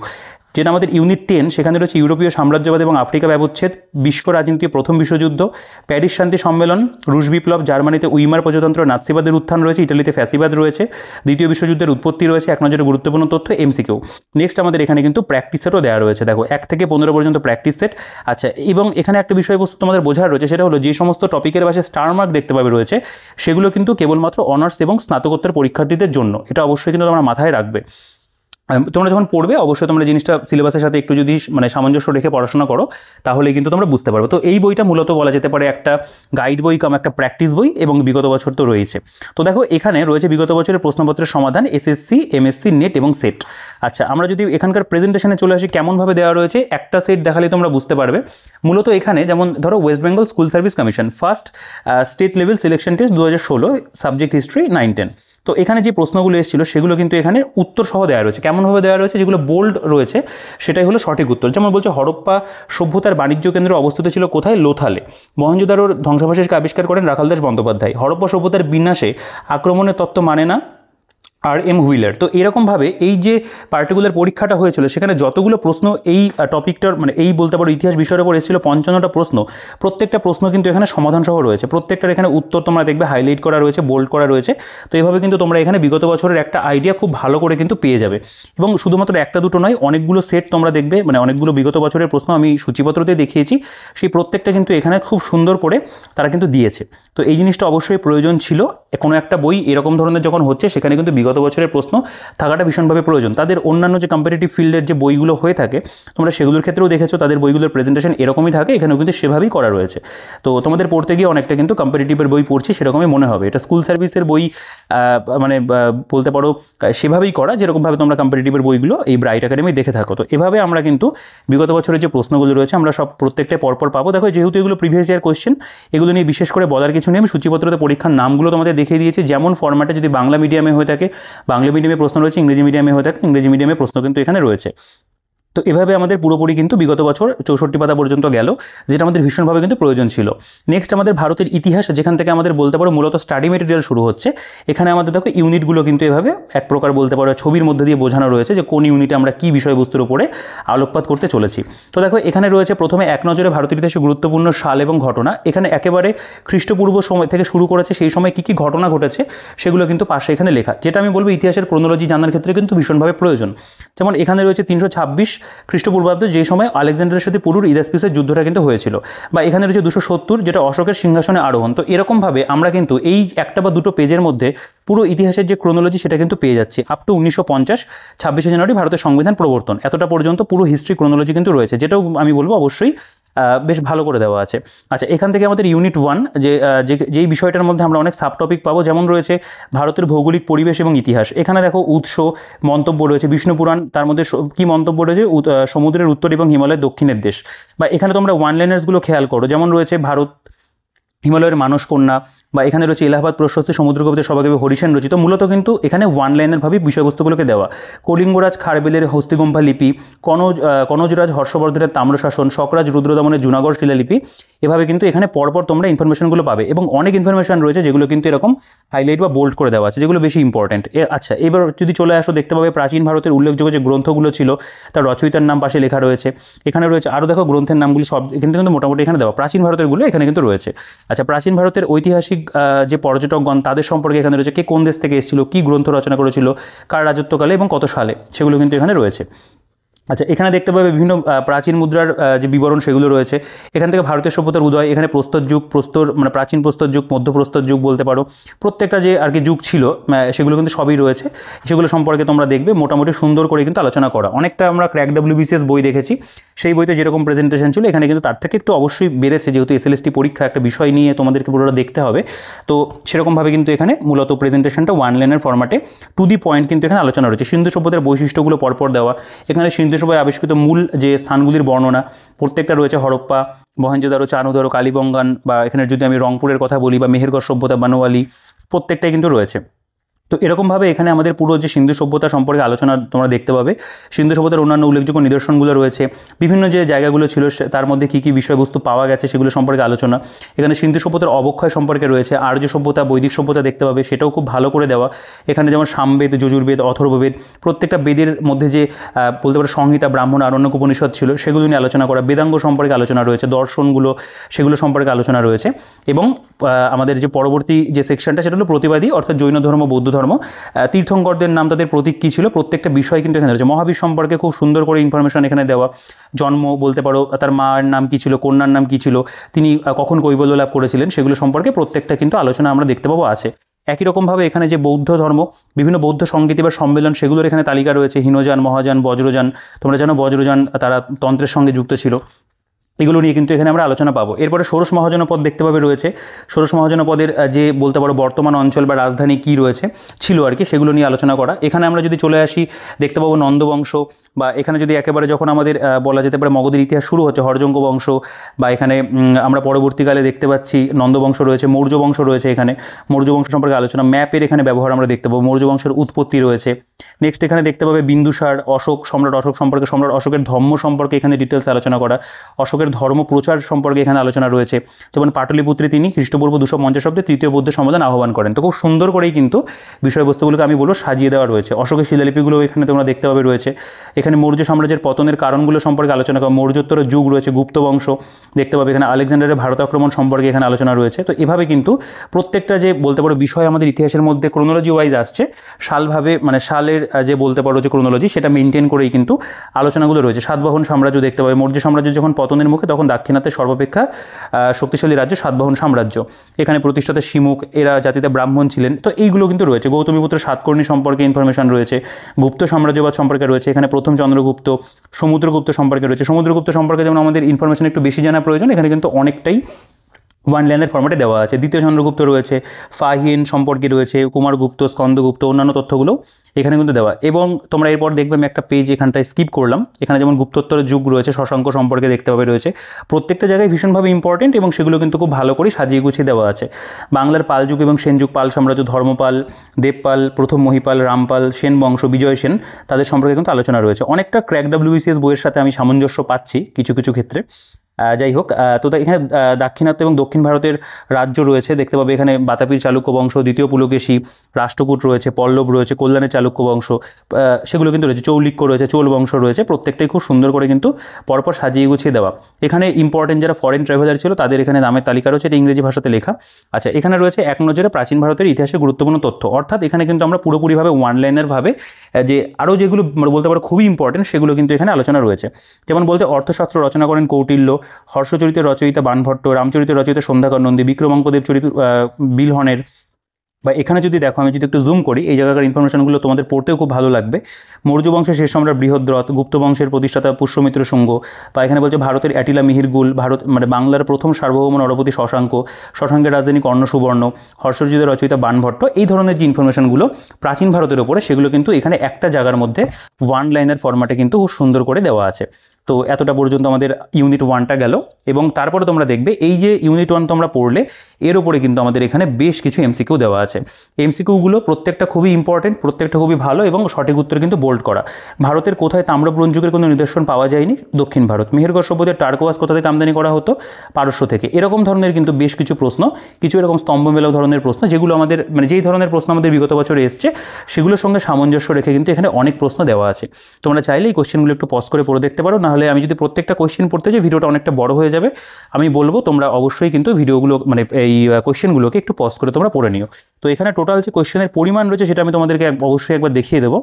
যেটা আমাদের ইউনিট 10, সেখানে রয়েছে ইউরোপীয় সাম্রাজ্যবাদ এবং আফ্রিকা ব্যবচ্ছেদ, বিশ্ব রাজনীতি, প্রথম বিশ্বযুদ্ধ, প্যারিস শান্তি সম্মেলন, রুশ বিপ্লব, জার্মানিতে উইমার প্রজাতন্ত্র, নাৎসিবাদের উত্থান রয়েছে, ইটালিতে ফ্যাসিবাদ রয়েছে, দ্বিতীয় বিশ্বযুদ্ধের উৎপত্তি রয়েছে, এক নজরে গুরুত্বপূর্ণ তথ্য এমসিকিউ। নেক্সট আমাদের এখানে কিন্তু প্র্যাকটিস সেটও দেওয়া রয়েছে, দেখো 1 থেকে 15 পর্যন্ত প্র্যাকটিস সেট। আচ্ছা, এবং এখানে একটা বিষয়বস্তু তোমাদের বোঝার রয়েছে, সেটা হলো যে সমস্ত টপিকের পাশে স্টার মার্ক দেখতে পাবে রয়েছে, সেগুলো কিন্তু কেবলমাত্র অনার্স এবং স্নাতকোত্তর পরীক্ষার্থীদের জন্য। এটা অবশ্যই কিন্তু তোমরা মাথায় রাখবে। তোমরা যখন পড়বে অবশ্যই তোমরা জিনিসটা সিলেবাসের সাথে একটু যদি সামঞ্জস্য রেখে পড়াশোনা করো, তাহলে কিন্তু তোমরা বুঝতে পারবে। তো এই বইটা মূলত বলা যেতে পারে একটা গাইড বই কাম একটা প্র্যাকটিস বই, এবং বিগত বছর তো রয়েছে। তো দেখো এখানে রয়েছে বিগত বছরের প্রশ্নপত্রের সমাধান, এসএসসি, এমএসসি, নেট এবং সেট। আচ্ছা, আমরা যদি এখানকার প্রেজেন্টেশনে চলে আসি, কেমনভাবে দেওয়া রয়েছে, একটা সেট দেখালে তোমরা বুঝতে পারবে। মূলত এখানে যেমন ধরো West Bengal school service commission first state level selection test 2016, subject history 9-10। তো তো এখানে যে প্রশ্নগুলো এসেছিল সেগুলো কিন্তু এখানে উত্তর সহ দেওয়া রয়েছে। কেমনভাবে দেওয়া রয়েছে, যেগুলো বোল্ড রয়েছে সেটাই হলো সঠিক উত্তর। যেমন বলছে হরপ্পা সভ্যতার বাণিজ্য কেন্দ্র অবস্থিত ছিল কোথায়? লোথালে। মহেঞ্জোদারোর ধ্বংসাবশেষকে আবিষ্কার করেন রাখালদাস বন্দ্যোপাধ্যায়। হরপ্পা সভ্যতার বিনাশে আক্রমণের তত্ত্ব মানে না আর.এম. হুইলার। তো এরকমভাবে এই যে পার্টিকুলার পরীক্ষাটা হয়েছিল সেখানে যতগুলো প্রশ্ন এই টপিকটার মানে এই বলতে পারো ইতিহাস বিষয়ের উপর এসেছিল 55টা প্রশ্ন, প্রত্যেকটা প্রশ্ন কিন্তু এখানে সমাধান সহ রয়েছে। প্রত্যেকটার এখানে উত্তর তোমরা দেখবে হাইলাইট করা রয়েছে, বোল্ড করা রয়েছে। তো এইভাবে কিন্তু তোমরা এখানে বিগত বছরের একটা আইডিয়া খুব ভালো করে কিন্তু পেয়ে যাবে। এবং শুধুমাত্র একটা দুটো নয়, অনেকগুলো সেট তোমরা দেখবে, মানে অনেকগুলো বিগত বছরের প্রশ্ন আমি সূচিপত্রতে দেখিয়েছি, সেই প্রত্যেকটা কিন্তু এখানে খুব সুন্দর করে তারা কিন্তু দিয়েছে। তো এই জিনিসটা অবশ্যই প্রয়োজন ছিল। কোনো একটা বই এরকম ধরনের যখন হচ্ছে সেখানে কিন্তু বিগত বছরের প্রশ্ন থাকাটা ভীষণভাবে প্রয়োজন। তাদের অন্যান্য যে কম্পিটিটিভ ফিল্ডের যে বইগুলো হয়ে থাকে তোমরা সেগুলোর ক্ষেত্রেও দেখেছো, তাদের বইগুলোর প্রেজেন্টেশন এরকমই থাকে, এখানেও কিন্তু সেভাবেই করা রয়েছে। তো তোমাদের পড়তে গিয়ে অনেকটা কিন্তু কম্পিটিটিভের বই পড়ছি সেরকমই মনে হবে। এটা স্কুল সার্ভিসের বই মানে বলতে পারো সেভাবেই করা, যেরকমভাবে তোমরা কম্পিটিটিভের বইগুলো এই ব্রাইট একাডেমি দেখে থাকো। তো এভাবে আমরা কিন্তু বিগত বছরের যে প্রশ্নগুলো রয়েছে আমরা সব প্রত্যেকটা পরপর পাবো। দেখো যেহেতু এগুলো প্রিভিয়াস ইয়ার কোয়েশ্চেন, এগুলো নিয়ে বিশেষ করে বলার কিছু নেই। আমি সূচিপত্রতে পরীক্ষার নামগুলো তোমাদের দেখিয়ে দিয়েছি, যেমন ফরম্যাটে যদি বাংলা মিডিয়ামে হয়ে থাকে বাংলা মিডিয়ামে প্রশ্ন রয়েছে, ইংরেজি মিডিয়ামে হয়ে থাকে ইংরেজি মিডিয়ামে প্রশ্ন কিন্তু এখানে রয়েছে। তো এভাবে আমাদের পুরোপুরি কিন্তু বিগত বছর 64 পাতা পর্যন্ত গেল, যেটা আমাদের ভীষণভাবে কিন্তু প্রয়োজন ছিল। নেক্সট আমাদের ভারতের ইতিহাস, যেখান থেকে আমাদের বলতে পারো মূলত স্টাডি মেটেরিয়াল শুরু হচ্ছে। এখানে আমাদের দেখো ইউনিটগুলো কিন্তু এভাবে এক প্রকার বলতে পারো ছবির মধ্যে দিয়ে বোঝানো রয়েছে যে কোন ইউনিটে আমরা কী বিষয়বস্তুর উপরে আলোকপাত করতে চলেছি। তো দেখো এখানে রয়েছে প্রথমে এক নজরে ভারতের ইতিহাসে গুরুত্বপূর্ণ সাল এবং ঘটনা। এখানে একেবারে খ্রিস্টপূর্ব সময় থেকে শুরু করেছে, সেই সময় কী কী ঘটনা ঘটেছে সেগুলো কিন্তু পাশে এখানে লেখা, যেটা আমি বলবো ইতিহাসের ক্রোনোলজি জানার ক্ষেত্রে কিন্তু ভীষণভাবে প্রয়োজন। যেমন এখানে রয়েছে 326 খ্রিস্টপূর্বাব্দ, যে সময় আলেকজান্ডারের সাথে পুরুর ইদাসপিসের যুদ্ধটা কিন্তু হয়েছিল। বা এখানে রয়েছে 270, যেটা অশোকের সিংহাসনে আরোহণ। তো এরকমভাবে আমরা কিন্তু এই একটা বা দুটো পেজের মধ্যে পুরো ইতিহাসের যে ক্রোনোলজি সেটা কিন্তু পেয়ে যাচ্ছি। আপ টু 1950 26শে জানুয়ারি ভারতের সংবিধান প্রবর্তন, এতটা পর্যন্ত পুরো হিস্ট্রি ক্রোনোলজি কিন্তু রয়েছে, যেটাও আমি বলবো অবশ্যই বেশ ভালো করে দেওয়া আছে। আচ্ছা, এখান থেকে আমাদের ইউনিট 1 যেই বিষয়টার মধ্যে আমরা অনেক সাব টপিক পাবো, যেমন রয়েছে ভারতের ভৌগোলিক পরিবেশ এবং ইতিহাস। এখানে দেখো উৎস মন্তব্য রয়েছে, বিষ্ণু পুরাণ, তার মধ্যে কি মন্তব্য রয়েছে, সমুদ্রের উত্তর এবং হিমালয়ের দক্ষিণের দেশ। বা এখানে তোমরা ওয়ান লাইনার্সগুলো খেয়াল করো, যেমন রয়েছে ভারত হিমালয়ের মানস কন্যা, বা এখানে রয়েছে এলাহাবাদ প্রশস্তি সমুদ্র কবিতা সভাকবি হরিসেন রচিত। মূলত কিন্তু এখানে ওয়ান লাইনারভাবে বিষয়বস্তুগুলোকে দেওয়া। কলিঙ্গরাজ খারবেলের হস্তিগম্ভা লিপি, কনজরাজ হর্ষবর্ধনের তাম্রশাসন, শকরাজ রুদ্রদমনের জুনাগড় শিলালিপি, এভাবে কিন্তু এখানে পরপর তোমরা ইনফরমেশনগুলো পাবে। এবং অনেক ইনফরমেশন রয়েছে যেগুলো কিন্তু এরকম হাইলাইট বা বোল্ড করে দেওয়া আছে, যেগুলো বেশি ইম্পর্টেন্ট। আচ্ছা, এবার যদি চলে আসো দেখতে পাবে প্রাচীন ভারতের উল্লেখযোগ্য যে গ্রন্থগুলো ছিল তার রচয়িতার নাম পাশে লেখা রয়েছে। এখানে রয়েছে আরও দেখো গ্রন্থের নামগুলি সব কিন্তু মোটামুটি এখানে দেওয়া, প্রাচীন ভারতেরগুলো এখানে কিন্তু রয়েছে। আচ্ছা, প্রাচীন ভারতের ঐতিহাসিক যে পর্যটকগণ তাদের সম্পর্কে এখানে রয়েছে, কে কোন দেশ থেকে এসেছিল, কী গ্রন্থ রচনা করেছিল, কার রাজত্বকালে এবং কত সালে, সেগুলো কিন্তু এখানে রয়েছে। আচ্ছা, এখানে দেখতে পাবে বিভিন্ন প্রাচীন মুদ্রার যে বিবরণ সেগুলো রয়েছে। এখান থেকে ভারতের সভ্যতার উদয়, এখানে প্রস্তর যুগ, মানে প্রাচীন প্রস্তর যুগ, মধ্যপ্রস্তর যুগ বলতে পারো, প্রত্যেকটা যে আর কি যুগ ছিল সেগুলো কিন্তু সবই রয়েছে। সেগুলো সম্পর্কে তোমরা দেখবে মোটামুটি সুন্দর করে কিন্তু আলোচনা করা। অনেকটা আমরা ক্র্যাক WBCS বই দেখেছি, সেই বইতে যেরকম প্রেজেন্টেশন ছিল এখানে কিন্তু তার থেকে একটু অবশ্যই বেড়েছে, যেহেতু SLST পরীক্ষা একটা বিষয় নিয়ে তোমাদেরকে পুরোটা দেখতে হবে। তো সেরকমভাবে কিন্তু এখানে মূলত প্রেজেন্টেশনটা ওয়ান লাইনের ফরম্যাটে টু দি পয়েন্ট কিন্তু এখানে আলোচনা রয়েছে। সিন্ধু সভ্যতার বৈশিষ্ট্যগুলো পরপর দেওয়া, এখানে সিন্ধু সভ্যায় আবিষ্কৃত মূল যে স্থানগুলির বর্ণনা প্রত্যেকটা রয়েছে। হরপ্পা, মহেঞ্জোদারো, চানুদারো, কালীবঙ্গান, বা এখানে যদি আমি রংপুরের কথা বলি বা মেহেরগড় সভ্যতা, বানোয়ালি, প্রত্যেকটাই কিন্তু রয়েছে। তো এরকমভাবে এখানে আমাদের পুরো যে সিন্ধু সভ্যতা সম্পর্কে আলোচনা তোমরা দেখতে পাবে। সিন্ধু সভ্যতার অন্যান্য উল্লেখযোগ্য নিদর্শনগুলো রয়েছে, বিভিন্ন যে জায়গাগুলো ছিল তার মধ্যে কী কী বিষয়বস্তু পাওয়া গেছে সেগুলো সম্পর্কে আলোচনা। এখানে সিন্ধু সভ্যতার অবক্ষয় সম্পর্কে রয়েছে, আর্য সভ্যতা, বৈদিক সভ্যতা দেখতে পাবে, সেটাও খুব ভালো করে দেওয়া। এখানে যেমন সামবেদ, যজুর্বেদ, অথর্ববেদ, প্রত্যেকটা বেদের মধ্যে যে বলতে পারো সংহিতা, ব্রাহ্মণ, আরণ্যক, উপনিষদ ছিল সেগুলো নিয়ে আলোচনা করা। বেদাঙ্গ সম্পর্কে আলোচনা রয়েছে, দর্শনগুলো সেগুলো সম্পর্কে আলোচনা রয়েছে। এবং আমাদের যে পরবর্তী যে সেকশনটা সেটা হলো প্রতিবাদী, অর্থাৎ জৈন ধর্ম, বৌদ্ধ ধর্ম, তীর্থঙ্করদের নাম, তাদের প্রতীক কী ছিল, প্রত্যেকটা বিষয় কিন্তু এখানে রয়েছে। মহাবীর সম্পর্কে খুব সুন্দর করে ইনফরমেশন এখানে দেওয়া। জন্ম বলতে পারো, তার মায়ের নাম কী ছিল, কন্যার নাম কী ছিল, তিনি কখন কৈবল্য লাভ করেছিলেন, সেগুলো সম্পর্কে প্রত্যেকটা কিন্তু আলোচনা আমরা দেখতে পাবো আছে। একই রকমভাবে এখানে যে বৌদ্ধ ধর্ম, বিভিন্ন বৌদ্ধ সংগীতি বা সম্মেলন সেগুলোর এখানে তালিকা রয়েছে। হীনযান, মহাযান, বজ্রযান, তোমরা জানো বজ্রযান তারা তন্ত্রের সঙ্গে যুক্ত ছিল। এগুলো নিয়ে কিন্তু এখানে আমরা আলোচনা পাবো। এরপরে ষোড়শ মহাজনপদ দেখতে পাবে রয়েছে। ষোড়শ মহাজনপদের যে বলতে পারো বর্তমান অঞ্চল বা রাজধানী কী রয়েছে ছিল আর কি, সেগুলো নিয়ে আলোচনা করা। এখানে আমরা যদি চলে আসি দেখতে পাবো নন্দবংশ, বা এখানে যদি একেবারে যখন আমাদের বলা যেতে পারে মগধের ইতিহাস শুরু হচ্ছে হরজঙ্গ বংশ, বা এখানে আমরা পরবর্তীকালে দেখতে পাচ্ছি নন্দবংশ রয়েছে, মৌর্য বংশ রয়েছে। এখানে মৌর্য বংশ সম্পর্কে আলোচনা, ম্যাপের এখানে ব্যবহার আমরা দেখতে পাবো, মৌর্য বংশের উৎপত্তি রয়েছে। নেক্সট এখানে দেখতে পাবে বিন্দুসার, অশোক, সম্রাট অশোক সম্পর্কে, সম্রাট অশোকের ধর্ম সম্পর্কে এখানে ডিটেলস আলোচনা করা, অশোকের ধর্ম প্রচার সম্পর্কে এখানে আলোচনা রয়েছে। যেমন পাটলিপুত্রে তিনি খ্রিস্টপূর্ব 250 অব্দে তৃতীয় বৌদ্ধ সমাধান আহ্বান করেন। তো খুব সুন্দর করেই কিন্তু বিষয়বস্তুগুলোকে আমি বলবো সাজিয়ে দেওয়া রয়েছে। অশোকের শিলালিপিগুলো এখানে তোমরা দেখতে পাবে রয়েছে। এখানে মৌর্য সাম্রাজ্যের পতনের কারণগুলো সম্পর্কে আলোচনা করা, মৌর্যোত্তর যুগ রয়েছে, গুপ্ত বংশ দেখতে পাবে এখানে, আলেকজান্ডারের ভারত আক্রমণ সম্পর্কে এখানে আলোচনা রয়েছে। তো এভাবে কিন্তু প্রত্যেকটা যে বলতে পারো বিষয় আমাদের ইতিহাসের মধ্যে ক্রোনোলজি ওয়াইজ আসছে, সালভাবে মানে সালের যে বলতে পারো যে ক্রোনোলজি, সেটা মেনটেন করেই কিন্তু আলোচনাগুলো রয়েছে। সাতবাহন সাম্রাজ্য দেখতে পাবে, মৌর্য সাম্রাজ্য যখন পতনের মুখে তখন দাক্ষিণাত্যের সর্বাপেক্ষা শক্তিশালী রাজ্য সাতবাহন সাম্রাজ্য। এখানে প্রতিষ্ঠাতা শিমুখ, এরা জাতিতে ব্রাহ্মণ ছিলেন। তো এইগুলো কিন্তু রয়েছে। গৌতমীপুত্র সাতকর্ণী সম্পর্কে ইনফরমেশন রয়েছে, গুপ্ত সাম্রাজ্যবাদ সম্পর্কে রয়েছে, এখানে প্রথম চন্দ্রগুপ্ত, সমুদ্রগুপ্ত সম্পর্কে রয়েছে। সমুদ্রগুপ্ত সম্পর্কে যেমন আমাদের ইনফরমেশন একটু বেশি জানা প্রয়োজন, এখানে কিন্তু অনেকটাই ওয়ান লাইনের ফরম্যাটে দেওয়া আছে। দ্বিতীয় চন্দ্রগুপ্ত রয়েছে, ফাহিন সম্পর্কে রয়েছে, কুমারগুপ্ত, স্কন্দগুপ্ত, অন্যান্য তথ্যগুলো এখানে কিন্তু দেওয়া। এবং তোমরা এরপর দেখবে আমি একটা পেজ এখানটায় স্কিপ করলাম, এখানে যেমন গুপ্তোত্তরের যুগ রয়েছে, শশাঙ্ক সম্পর্কে দেখতে পাবে রয়েছে। প্রত্যেকটা জায়গায় ভীষণভাবে ইম্পর্টেন্ট এবং সেগুলো কিন্তু খুব ভালো করে সাজিয়ে গুছিয়ে দেওয়া আছে। বাংলার পাল যুগ এবং সেন যুগ, পাল সাম্রাজ্য, ধর্মপাল, দেবপাল, প্রথম মহিপাল, রামপাল, সেন বংশ, বিজয় সেন, তাদের সম্পর্কে কিন্তু আলোচনা রয়েছে। অনেকটা ক্র্যাক WBCS বইয়ের সাথে আমি সামঞ্জস্য পাচ্ছি কিছু কিছু ক্ষেত্রে। যাই হোক, তো এখানে দাক্ষিণাত্য এবং দক্ষিণ ভারতের রাজ্য রয়েছে দেখতে পাবে এখানে, বাতাপির চালুক্য বংশ, দ্বিতীয় পুলকেশী, রাষ্ট্রকূট রয়েছে, পল্লব রয়েছে, কল্যাণের চালুক্য বংশ, সেগুলো কিন্তু রয়েছে, চৌলিক্য রয়েছে, চোল বংশ রয়েছে। প্রত্যেকটাই খুব সুন্দর করে কিন্তু পরপর সাজিয়ে গুছিয়ে দেওয়া। এখানে ইম্পর্টেন্ট যারা ফরেন ট্রাভেলার ছিল তাদের এখানে নামের তালিকা রয়েছে, এটা ইংরেজি ভাষাতে লেখা। আচ্ছা, এখানে রয়েছে এক নজরে প্রাচীন ভারতের ইতিহাসের গুরুত্বপূর্ণ তথ্য। অর্থাৎ এখানে কিন্তু আমরা পুরোপুরিভাবে ওয়ান লাইনের ভাবে যে আরও যেগুলো বলতে পারো খুবই ইম্পর্টেন্ট সেগুলো কিন্তু এখানে আলোচনা রয়েছে। যেমন বলতে অর্থশাস্ত্র রচনা করেন কৌটিল্য, হর্ষচরিতের রচয়িতা বাণভট্ট, রামচরিতের রচয়িতা সন্ধ্যাকর নন্দী, বিক্রমাঙ্কদেব চরিত বিলহনের। বা এখানে যদি দেখো, আমি যদি একটু জুম করি, এই জায়গাকার ইনফরমেশনগুলো তোমাদের পড়তেও খুব ভালো লাগবে। মৌর্য বংশের শেষ সম্রাট বৃহদ্রথ, গুপ্ত বংশের প্রতিষ্ঠাতা পুষ্যমিত্র শুঙ্গ, বা এখানে বলছে ভারতের অ্যাটিলা মিহিরগুল, ভারত মানে বাংলার প্রথম সার্বভৌম নরপতি শশাঙ্ক, শশাঙ্কের রাজধানী কর্ণসুবর্ণ, হর্ষচরিতের রচয়িতা বাণভট্ট। এই ধরনের যে ইনফরমেশনগুলো প্রাচীন ভারতের ওপরে, সেগুলো কিন্তু এখানে একটা জায়গার মধ্যে ওয়ান লাইনের ফরম্যাটে কিন্তু খুব সুন্দর করে দেওয়া আছে। তো এতটা পর্যন্ত আমাদের ইউনিট 1টা গেল। এবং তারপরে তোমরা দেখবে এই যে ইউনিট 1 তোমরা পড়লে, এর উপরে কিন্তু আমাদের এখানে বেশ কিছু এমসিকিউ দেওয়া আছে। এমসিকিউগুলো প্রত্যেকটা খুবই ইম্পর্টেন্ট, প্রত্যেকটা খুবই ভালো, এবং সঠিক উত্তর কিন্তু বোল্ড করা। ভারতের কোথায় তাম্র ব্রোঞ্জ যুগের কোনো নিদর্শন পাওয়া যায়নি? দক্ষিণ ভারত। মেহেরগড় সভ্যতার টার্কোয়াস কোথা থেকে আমদানি করা হতো? পারস্য থেকে। এরকম ধরনের কিন্তু বেশ কিছু প্রশ্ন, কিছু এরকম স্তম্ভ মেলাও ধরনের প্রশ্ন, যেগুলো আমাদের মানে যেই ধরনের প্রশ্ন আমাদের বিগত বছরে এসছে সেগুলোর সঙ্গে সামঞ্জস্য রেখে কিন্তু এখানে অনেক প্রশ্ন দেওয়া আছে। তোমরা চাইলে এই কোশ্চেনগুলো একটু পজ করে পড়ে দেখতে পারো, নাহলে আমি যদি প্রত্যেকটা কোশ্চেন পড়তে যাই ভিডিওটা অনেকটা বড় হয়ে যাবে। আমি বলবো তোমরা অবশ্যই কিন্তু ভিডিওগুলো মানে এই কোশ্চেনগুলোকে একটু পজ করে তোমরা পড়ে নিও। তো এখানে টোটাল যে কোশ্চেনের পরিমাণ রয়েছে সেটা আমি তোমাদেরকে অবশ্যই একবার দেখিয়ে দেবো।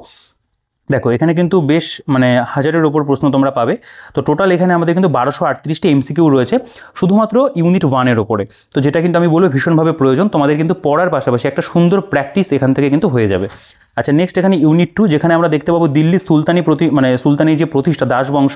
দেখো, এখানে কিন্তু বেশ মানে 1000-এর ওপর প্রশ্ন তোমরা পাবে। তো টোটাল এখানে আমাদের কিন্তু 1238টি এমসিকিউ রয়েছে শুধুমাত্র ইউনিট 1-এর ওপরে। তো যেটা কিন্তু আমি বলবো ভীষণভাবে প্রয়োজন, তোমাদের কিন্তু পড়ার পাশাপাশি একটা সুন্দর প্র্যাকটিস এখান থেকে কিন্তু হয়ে যাবে। আচ্ছা, নেক্সট এখানে ইউনিট 2, যেখানে আমরা দেখতে পাবো দিল্লি সুলতানি সুলতানির যে প্রতিষ্ঠা দাস বংশ,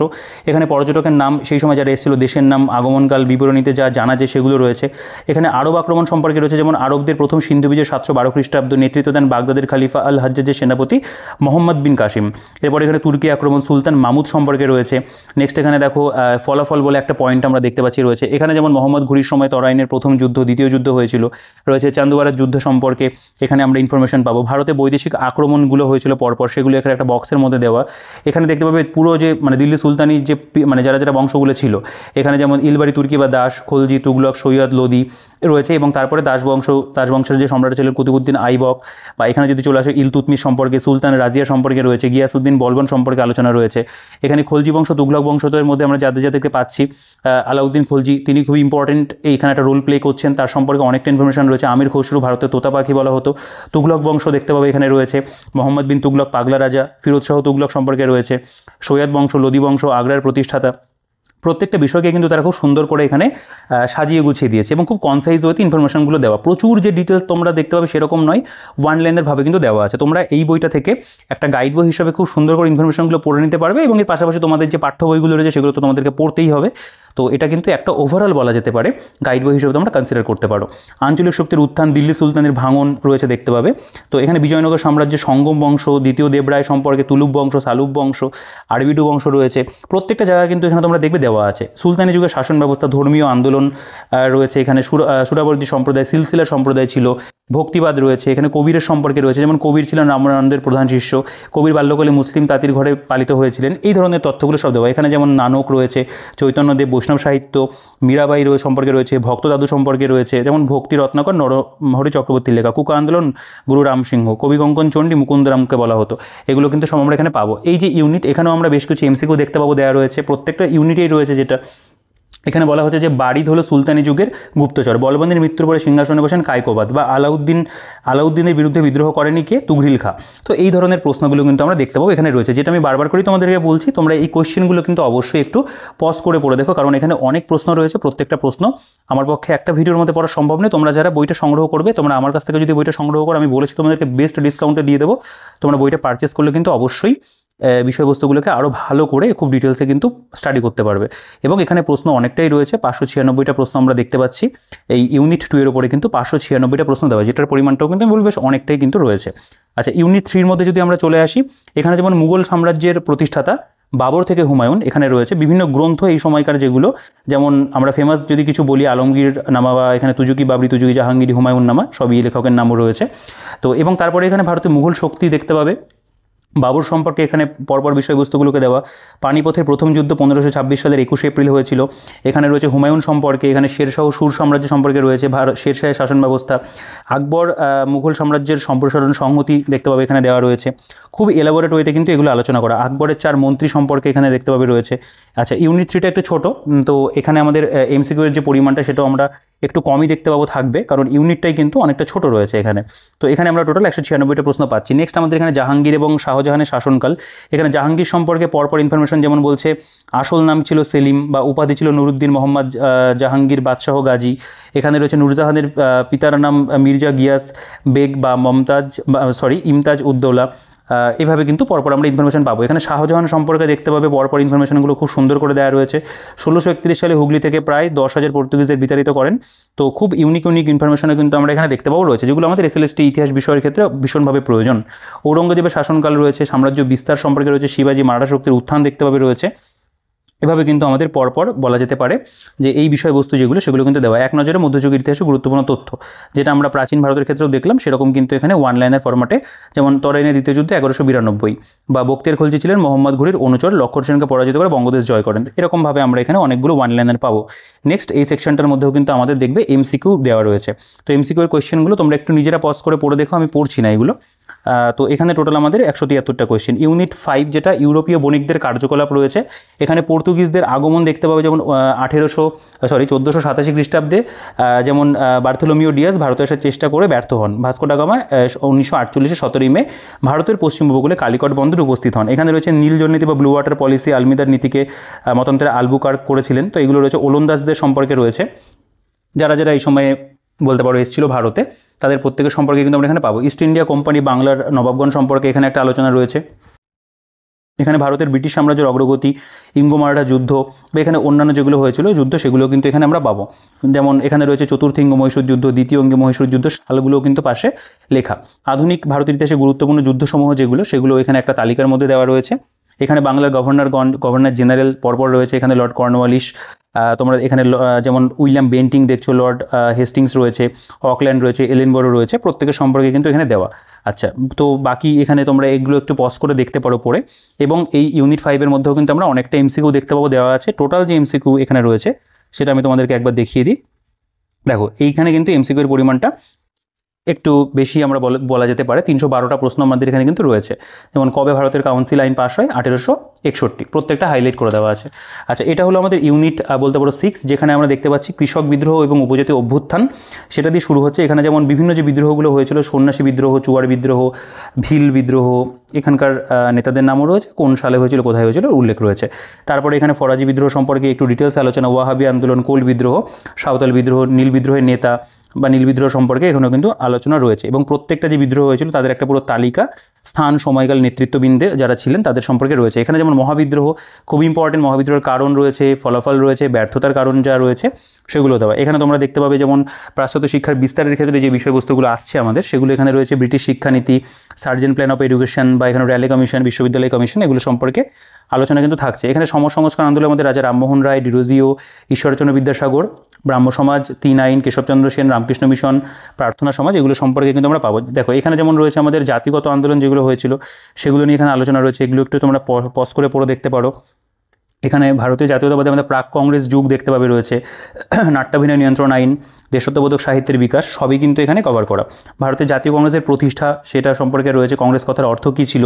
এখানে পর্যটকের নাম, সেই সময় যারা এসেছিল, দেশের নাম, আগমনকাল, বিবরণীতে যা জানা যায় সেগুলো রয়েছে। এখানে আরব আক্রমণ সম্পর্কে রয়েছে, যেমন আরবদের প্রথম সিন্ধু বিজয় 712 খ্রিস্টাব্দ, নেতৃত্ব দেন বাগদাদের খালিফা আল হাজ্জাজের সেনাপতি মোহাম্মদ বিন কাসিম। এরপর এখানে তুর্কি আক্রমণ, সুলতান মামুদ সম্পর্কে রয়েছে। নেক্সট এখানে দেখো ফলাফল বলে একটা পয়েন্ট আমরা দেখতে পাচ্ছি রয়েছে। এখানে যেমন মোহাম্মদ ঘুরির সময় তরাইনের প্রথম যুদ্ধ, দ্বিতীয় যুদ্ধ হয়েছিল, রয়েছে চান্দুয়ারের যুদ্ধ সম্পর্কে এখানে আমরা ইনফরমেশন পাবো। ভারতে বৈদেশিক আক্রমণগুলো হয়েছিল পরপর, সেগুলো এখানে একটা বক্সের মধ্যে দেওয়া। এখানে দেখতে পাবে পুরো যে মানে দিল্লি সুলতানির যে মানে যারা যারা বংশগুলো ছিল, এখানে যেমন ইলবাড়ি তুর্কি বা দাস, খলজি, তুগলক, সৈয়দ, লোদি রয়েছে। এবং তারপরে দাস বংশের যে সম্রাট ছিলেন কুতুবুদ্দিন আইবক, বা এখানে যদি চলে আসে ইলতুৎমিশ সম্পর্কে, সুলতান রাজিয়া সম্পর্কে রয়েছে, গিয়াসউদ্দিন বলবন সম্পর্কে আলোচনা রয়েছে। এখানে খলজি বংশ, তুগলক বংশদের মধ্যে আমরা যাদেরকে পাচ্ছি, আলাউদ্দিন খলজি, তিনি খুবই ইম্পর্টেন্ট, এইখানে একটা রোল প্লে করছেন, তার সম্পর্কে অনেকটা ইনফরমেশন রয়েছে। আমির খসরু, ভারতের তোতা পাখি বলা হতো। তুগলক বংশ দেখতে পাবে এখানে রয়েছে, মোহাম্মদ বিন তুগলক, পাগলা রাজা, ফিরোজ শাহ তুগলক সম্পর্কে রয়েছে। সৈয়দ বংশ, লোদি বংশ, আগ্রার প্রতিষ্ঠাতা। প্রত্যেকটা বিষয়কে কিন্তু তারা খুব সুন্দর করে এখানে সাজিয়ে গুছিয়ে দিয়েছে এবং খুব কনসাইজ ওয়েতে ইনফরমেশনগুলো দেওয়া, প্রচুর যে ডিটেলস তোমরা দেখতে পাবে সেরকম নয়, ওয়ান লাইনের ভাবে কিন্তু দেওয়া আছে। তোমরা এই বইটা থেকে একটা গাইড বই হিসাবে খুব সুন্দর করে ইনফরমেশনগুলো পড়ে নিতে পারবে এবং এর পাশাপাশি তোমাদের যে পাঠ্য বইগুলো রয়েছে সেগুলো তো তোমাদেরকে পড়তেই হবে। তো এটা কিন্তু একটা ওভারঅল বলা যেতে পারে গাইড বই হিসেবে তোমরা কনসিডার করতে পারো। আঞ্চলিক শক্তির উত্থান, দিল্লি সুলতানের ভাঙন রয়েছে দেখতে পাবে। তো এখানে বিজয়নগর সাম্রাজ্যের সঙ্গম বংশ, দ্বিতীয় দেবরায় সম্পর্কে তুলুক বংশ, সালুক বংশ, আরবিডু বংশ রয়েছে। প্রত্যেকটা জায়গায় কিন্তু এখানে তোমরা দেখবে দেওয়া আছে। সুলতানি যুগের শাসন ব্যবস্থা, ধর্মীয় আন্দোলন রয়েছে এখানে, সুরাবর্দী সম্প্রদায়, সিলসিলা সম্প্রদায় ছিল, ভক্তিবাদ রয়েছে এখানে, কবিরের সম্পর্কে রয়েছে, যেমন কবির ছিলেন রামানন্দের প্রধান শিষ্য, কবির বাল্যকালে মুসলিম তাঁতির ঘরে পালিত হয়েছিলেন, এই ধরনের তথ্যগুলো সব দেওয়া। এখানে যেমন নানক রয়েছে, চৈতন্যদেব, বৈষ্ণব সাহিত্য, মীরাবাই সম্পর্কে রয়েছে, ভক্ত দাদু সম্পর্কে রয়েছে, যেমন ভক্তি রত্নাকর নরহরি চক্রবর্তীর লেখা, কুকা আন্দোলন গুরু রামসিংহ, কবি কঙ্কন চণ্ডী মুকুন্দরামকে বলা হতো, এগুলো কিন্তু সব আমরা এখানে পাবো। এই যে ইউনিট, এখানেও আমরা বেশ কিছু এমসিকিউ দেখতে পাবো দেওয়া রয়েছে, প্রত্যেকটা ইউনিটেই রয়েছে। যেটা এখানে বলা হচ্ছে যে বারিদ হলো সুলতানি যুগের গুপ্তচর, বলবন্দের মৃত্যুর পরে সিংহাসনে বসেন কায়কোবাদ, বা আলাউদ্দিনের বিরুদ্ধে বিদ্রোহ করেনি কে? তুঘরিল খা। তো এই ধরনের প্রশ্নগুলো কিন্তু আমরা দেখতে পাবো এখানে রয়েছে, যেটা আমি বারবার করে তোমাদেরকে বলছি, তোমরা এই কোশ্চেনগুলো কিন্তু অবশ্যই একটু পজ করে পড়ে দেখো, কারণ এখানে অনেক প্রশ্ন রয়েছে। প্রত্যেকটা প্রশ্ন আমার পক্ষে একটা ভিডিওর মধ্যে পড়া সম্ভব নয়। তোমরা যারা বইটা সংগ্রহ করবে, তোমরা আমার কাছ থেকে যদি বইটা সংগ্রহ করো, আমি বলেছি তোমাদেরকে বেস্ট ডিসকাউন্টে দিয়ে দেবো। তোমরা বইটা পারচেস করলে কিন্তু অবশ্যই বিষয়বস্তুগুলোকে আরও ভালো করে খুব ডিটেলসে কিন্তু স্টাডি করতে পারবে। এবং এখানে প্রশ্ন অনেকটাই রয়েছে, 596টা প্রশ্ন আমরা দেখতে পাচ্ছি। এই ইউনিট 2 এর উপরে কিন্তু 596টা প্রশ্ন দেওয়া, যেটার পরিমাণটাও কিন্তু আমি বলবো বেশ অনেকটাই কিন্তু রয়েছে। আচ্ছা, ইউনিট 3 মধ্যে যদি আমরা চলে আসি, এখানে যেমন মুঘল সাম্রাজ্যের প্রতিষ্ঠাতা বাবর থেকে হুমায়ুন এখানে রয়েছে, বিভিন্ন গ্রন্থ এই সময়কার যেগুলো, যেমন আমরা ফেমাস যদি কিছু বলি, আলমগীর নামা, বা এখানে তুজুকি বাবরি, তুজুকি জাহাঙ্গীর, হুমায়ুন নামা, সবই লেখকের নামও রয়েছে। তো এবং তারপরে এখানে ভারতের মুঘল শক্তি দেখতে পাবে, বাবর সম্পর্কে এখানে পরপর বিষয়বস্তুগুলোকে দেওয়া। পানিপথের প্রথম যুদ্ধ 1526 সালের 21 এপ্রিল হয়েছিল। এখানে রয়েছে হুমায়ুন সম্পর্কে, এখানে শেরশাহ সুর সাম্রাজ্য সম্পর্কে রয়েছে, শেরশাহের শাসন ব্যবস্থা, আকবর মুঘল সাম্রাজ্যের সম্প্রসারণ সংহতি দেখতে পাবে এখানে দেওয়া রয়েছে। খুব এলাবোরেট ওয়েতে কিন্তু এগুলো আলোচনা করা। আকবরের 4 মন্ত্রী সম্পর্কে এখানে দেখতে পাবে রয়েছে। আচ্ছা, ইউনিট 3টা একটু ছোটো, তো এখানে আমাদের এমসিকিউ এর যে পরিমাণটা সেটাও আমরা একটু কমই দেখতে পাবো থাকবে, কারণ ইউনিটটাই কিন্তু অনেকটা ছোট রয়েছে এখানে। তো এখানে আমরা টোটাল 196টা প্রশ্ন পাচ্ছি। নেক্সট আমাদের এখানে জাহাঙ্গীর এবং শাহজাহানের শাসনকাল। এখানে জাহাঙ্গীর সম্পর্কে পরপর ইনফরমেশন, যেমন বলছে আসল নাম ছিল সেলিম, বা উপাধি ছিল নুরুদ্দিন মোহাম্মদ জাহাঙ্গীর বাদশাহ গাজী। এখানে রয়েছে নূরজাহানের পিতার নাম মির্জা গিয়াস বেগ বা ইমতাজ উদ্দৌলা। এভাবে কিন্তু পরপর আমরা ইনফরমেশন পাবো। এখানে শাহজাহান সম্পর্কে দেখতে পাবে পরপর ইনফরমেশনগুলো খুব সুন্দর করে দেওয়া রয়েছে। 1631 সালে হুগলি থেকে প্রায় 10,000 পর্তুগিজদের বিতাড়িত করেন। তো খুব ইউনিক ইনফরমেশনও কিন্তু আমরা এখানে দেখতে পাবো রয়েছে, যেগুলো আমাদের এসএলএসটি ইতিহাস বিষয়ের ক্ষেত্রে ভীষণভাবে প্রয়োজন। ঔরঙ্গজেবের শাসনকাল রয়েছে, সাম্রাজ্য বিস্তার সম্পর্কে রয়েছে, শিবাজি মারাঠা শক্তির উত্থান দেখতে পাবে রয়েছে। এভাবে কিন্তু আমাদের পরপর বলা যেতে পারে যে এই বিষয়বস্তু যেগুলো সেগুলো কিন্তু দেওয়া। এক নজরে মধ্যযুগের ইতিহাসে গুরুত্বপূর্ণ তথ্য, যেটা আমরা প্রাচীন ভারতের ক্ষেত্রেও দেখলাম, সেরকম কিন্তু এখানে ওয়ান লাইনের ফরম্যাটে, যেমন তরাইনের দ্বিতীয় যুদ্ধে 1192, বা বক্তিয়ার খলজি ছিলেন মোহাম্মদ ঘুরির অনুচর, লক্ষণ সেনকে পরাজিত করে বঙ্গদেশ জয় করেন। এরকমভাবে আমরা এখানে অনেকগুলো ওয়ান লাইনের পাবো। নেক্সট এই সেকশনটার মধ্যেও কিন্তু আমাদের দেখবে এমসিকিউ দেওয়া রয়েছে। তো এমসিকিউ এর কোয়েশ্চেনগুলো তোমরা একটু নিজেরা পজ করে পড়ে দেখো, আমি পড়ছি না এগুলো। তো এখানে টোটাল আমাদের 173টা কোয়েশ্চেন। ইউনিট 5 যেটা ইউরোপীয় বণিকদের কার্যকলাপ রয়েছে, এখানে পর্তুগিজদের আগমন দেখতে পাবে, যেমন 1487 খ্রিস্টাব্দে যেমন বার্থোলোমিও ডিয়াস ভারতে আসার চেষ্টা করে ব্যর্থ হন। ভাস্কো ডা গামা 1948 17 মে ভারতের পশ্চিম উপকূলে কালিকট বন্দরে উপস্থিত হন। এখানে রয়েছে নীল জল নীতি বা ব্লু ওয়াটার পলিসি, আলমিদার নীতিকে মতান্তরে আলবুকার্ক করেছিলেন। তো এগুলো রয়েছে। ওলন্দাজদের সম্পর্কে রয়েছে, যারা যারা এই সময়ে বলতে পারো এসেছিল ভারতে, তাদের প্রত্যেকের সম্পর্কে কিন্তু আমরা এখানে পাবো। ইস্ট ইন্ডিয়া কোম্পানি, বাংলার নবাবগণ সম্পর্কে এখানে একটা আলোচনা রয়েছে। এখানে ভারতের ব্রিটিশ সাম্রাজ্যের অগ্রগতি, ইঙ্গো মারাঠা যুদ্ধ, বা এখানে অন্যান্য যেগুলো হয়েছিল যুদ্ধ, সেগুলো কিন্তু এখানে আমরা পাবো। যেমন এখানে রয়েছে চতুর্থ ইঙ্গো মহীশূর যুদ্ধ, দ্বিতীয় ইঙ্গো মহীশূর যুদ্ধ, সালগুলোও কিন্তু পাশে লেখা। আধুনিক ভারতের ইতিহাসে গুরুত্বপূর্ণ যুদ্ধসমূহ যেগুলো, সেগুলো এখানে একটা তালিকার মধ্যে দেওয়া রয়েছে। এখানে বাংলার গভর্নর জেনারেল পরপর রয়েছে। এখানে লর্ড কর্নওয়ালিস, তোমরা এখানে যেমন উইলিয়াম বেন্টিং দেখছো, লর্ড হেস্টিংস রয়েছে, অকল্যান্ড রয়েছে, এলেনবরো রয়েছে, প্রত্যেকের সম্পর্কে কিন্তু এখানে দেওয়া। আচ্ছা, তো বাকি এখানে তোমরা এগুলো একটু পজ করে দেখতে পারো পড়ে। এবং এই ইউনিট 5 এর মধ্যেও কিন্তু আমরা অনেকটা এমসিকিউ দেখতে পাবো দেওয়া আছে। টোটাল যে এমসিকিউ এখানে রয়েছে সেটা আমি তোমাদেরকে একবার দেখিয়ে দিই। দেখো, এইখানে কিন্তু এমসিকিউ এর পরিমাণটা একটু বেশি আমরা বলা যেতে পারে। 312টা প্রশ্ন আমাদের এখানে কিন্তু রয়েছে। যেমন কবে ভারতের কাউন্সিল আইন পাস হয়? 1861, প্রত্যেকটা হাইলাইট করে দেওয়া আছে। আচ্ছা, এটা হলো আমাদের ইউনিট বলতে পারো 6, যেখানে আমরা দেখতে পাচ্ছি কৃষক বিদ্রোহ এবং উপজাতীয় অভ্যুত্থান, সেটা দিয়ে শুরু হচ্ছে। এখানে যেমন বিভিন্ন যে বিদ্রোহগুলো হয়েছিল, সন্ন্যাসী বিদ্রোহ, চুয়ার বিদ্রোহ, ভিল বিদ্রোহ, এখানকার নেতাদের নামও রয়েছে, কোন সালে হয়েছিল, কোথায় হয়েছিল উল্লেখ রয়েছে। তারপরে এখানে ফরাজি বিদ্রোহ সম্পর্কে একটু ডিটেলস আলোচনা, ওয়াহাবি আন্দোলন, কোল বিদ্রোহ, সাঁওতাল বিদ্রোহ, নীল বিদ্রোহের নেতা বা নীল বিদ্রোহ সম্পর্কে এখানেও কিন্তু আলোচনা রয়েছে। এবং প্রত্যেকটা যে বিদ্রোহ হয়েছিল তাদের একটা পুরো তালিকা, স্থান, সময়কাল, নেতৃত্ববৃন্দে যারা ছিলেন তাদের সম্পর্কে রয়েছে। এখানে যেমন মহাবিদ্রোহ খুব ইম্পর্টেন্ট, মহাবিদ্রোহের কারণ রয়েছে, ফলাফল রয়েছে, ব্যর্থতার কারণ যা রয়েছে সেগুলো দেওয়া। এখানে তোমরা দেখতে পাবে যেমন পাশ্চাত্য শিক্ষার বিস্তারের ক্ষেত্রে যে বিষয়বস্তুগুলো আসছে আমাদের, সেগুলো এখানে রয়েছে। ব্রিটিশ শিক্ষানীতি, সার্জেন্ট প্ল্যান অফ এডুকেশন বা এখানে র্যালে কমিশন, বিশ্ববিদ্যালয় কমিশন, এগুলো সম্পর্কে আলোচনা কিন্তু থাকছে। এখানে সমসংস্কার আন্দোলনের মধ্যে রাজা রামমোহন রায়, ডিরোজিও, ঈশ্বরচন্দ্র বিদ্যাসাগর, ব্রাহ্ম সমাজ, 3 আইন, কেশবচন্দ্র সেন, রামকৃষ্ণ মিশন, প্রার্থনা সমাজ, এগুলো সম্পর্কে কিন্তু আমরা পাবো। দেখো এখানে যেমন রয়েছে আমাদের জাতিগত আন্দোলন যেগুলো হয়েছিল সেগুলো নিয়ে এখানে আলোচনা রয়েছে। এগুলো একটু তোমরা পজ করে পড়ে দেখতে পারো। এখানে ভারতীয় জাতীয়তাবাদে আমাদের প্রাক কংগ্রেস যুগ দেখতে পাবে রয়েছে। নাট্যাভিনয় নিয়ন্ত্রণ আইন, দেশাত্মবোধক সাহিত্যের বিকাশ, সবই কিন্তু এখানে কভার করা। ভারতের জাতীয় কংগ্রেসের প্রতিষ্ঠা, সেটা সম্পর্কে রয়েছে। কংগ্রেস কথার অর্থ কী ছিল,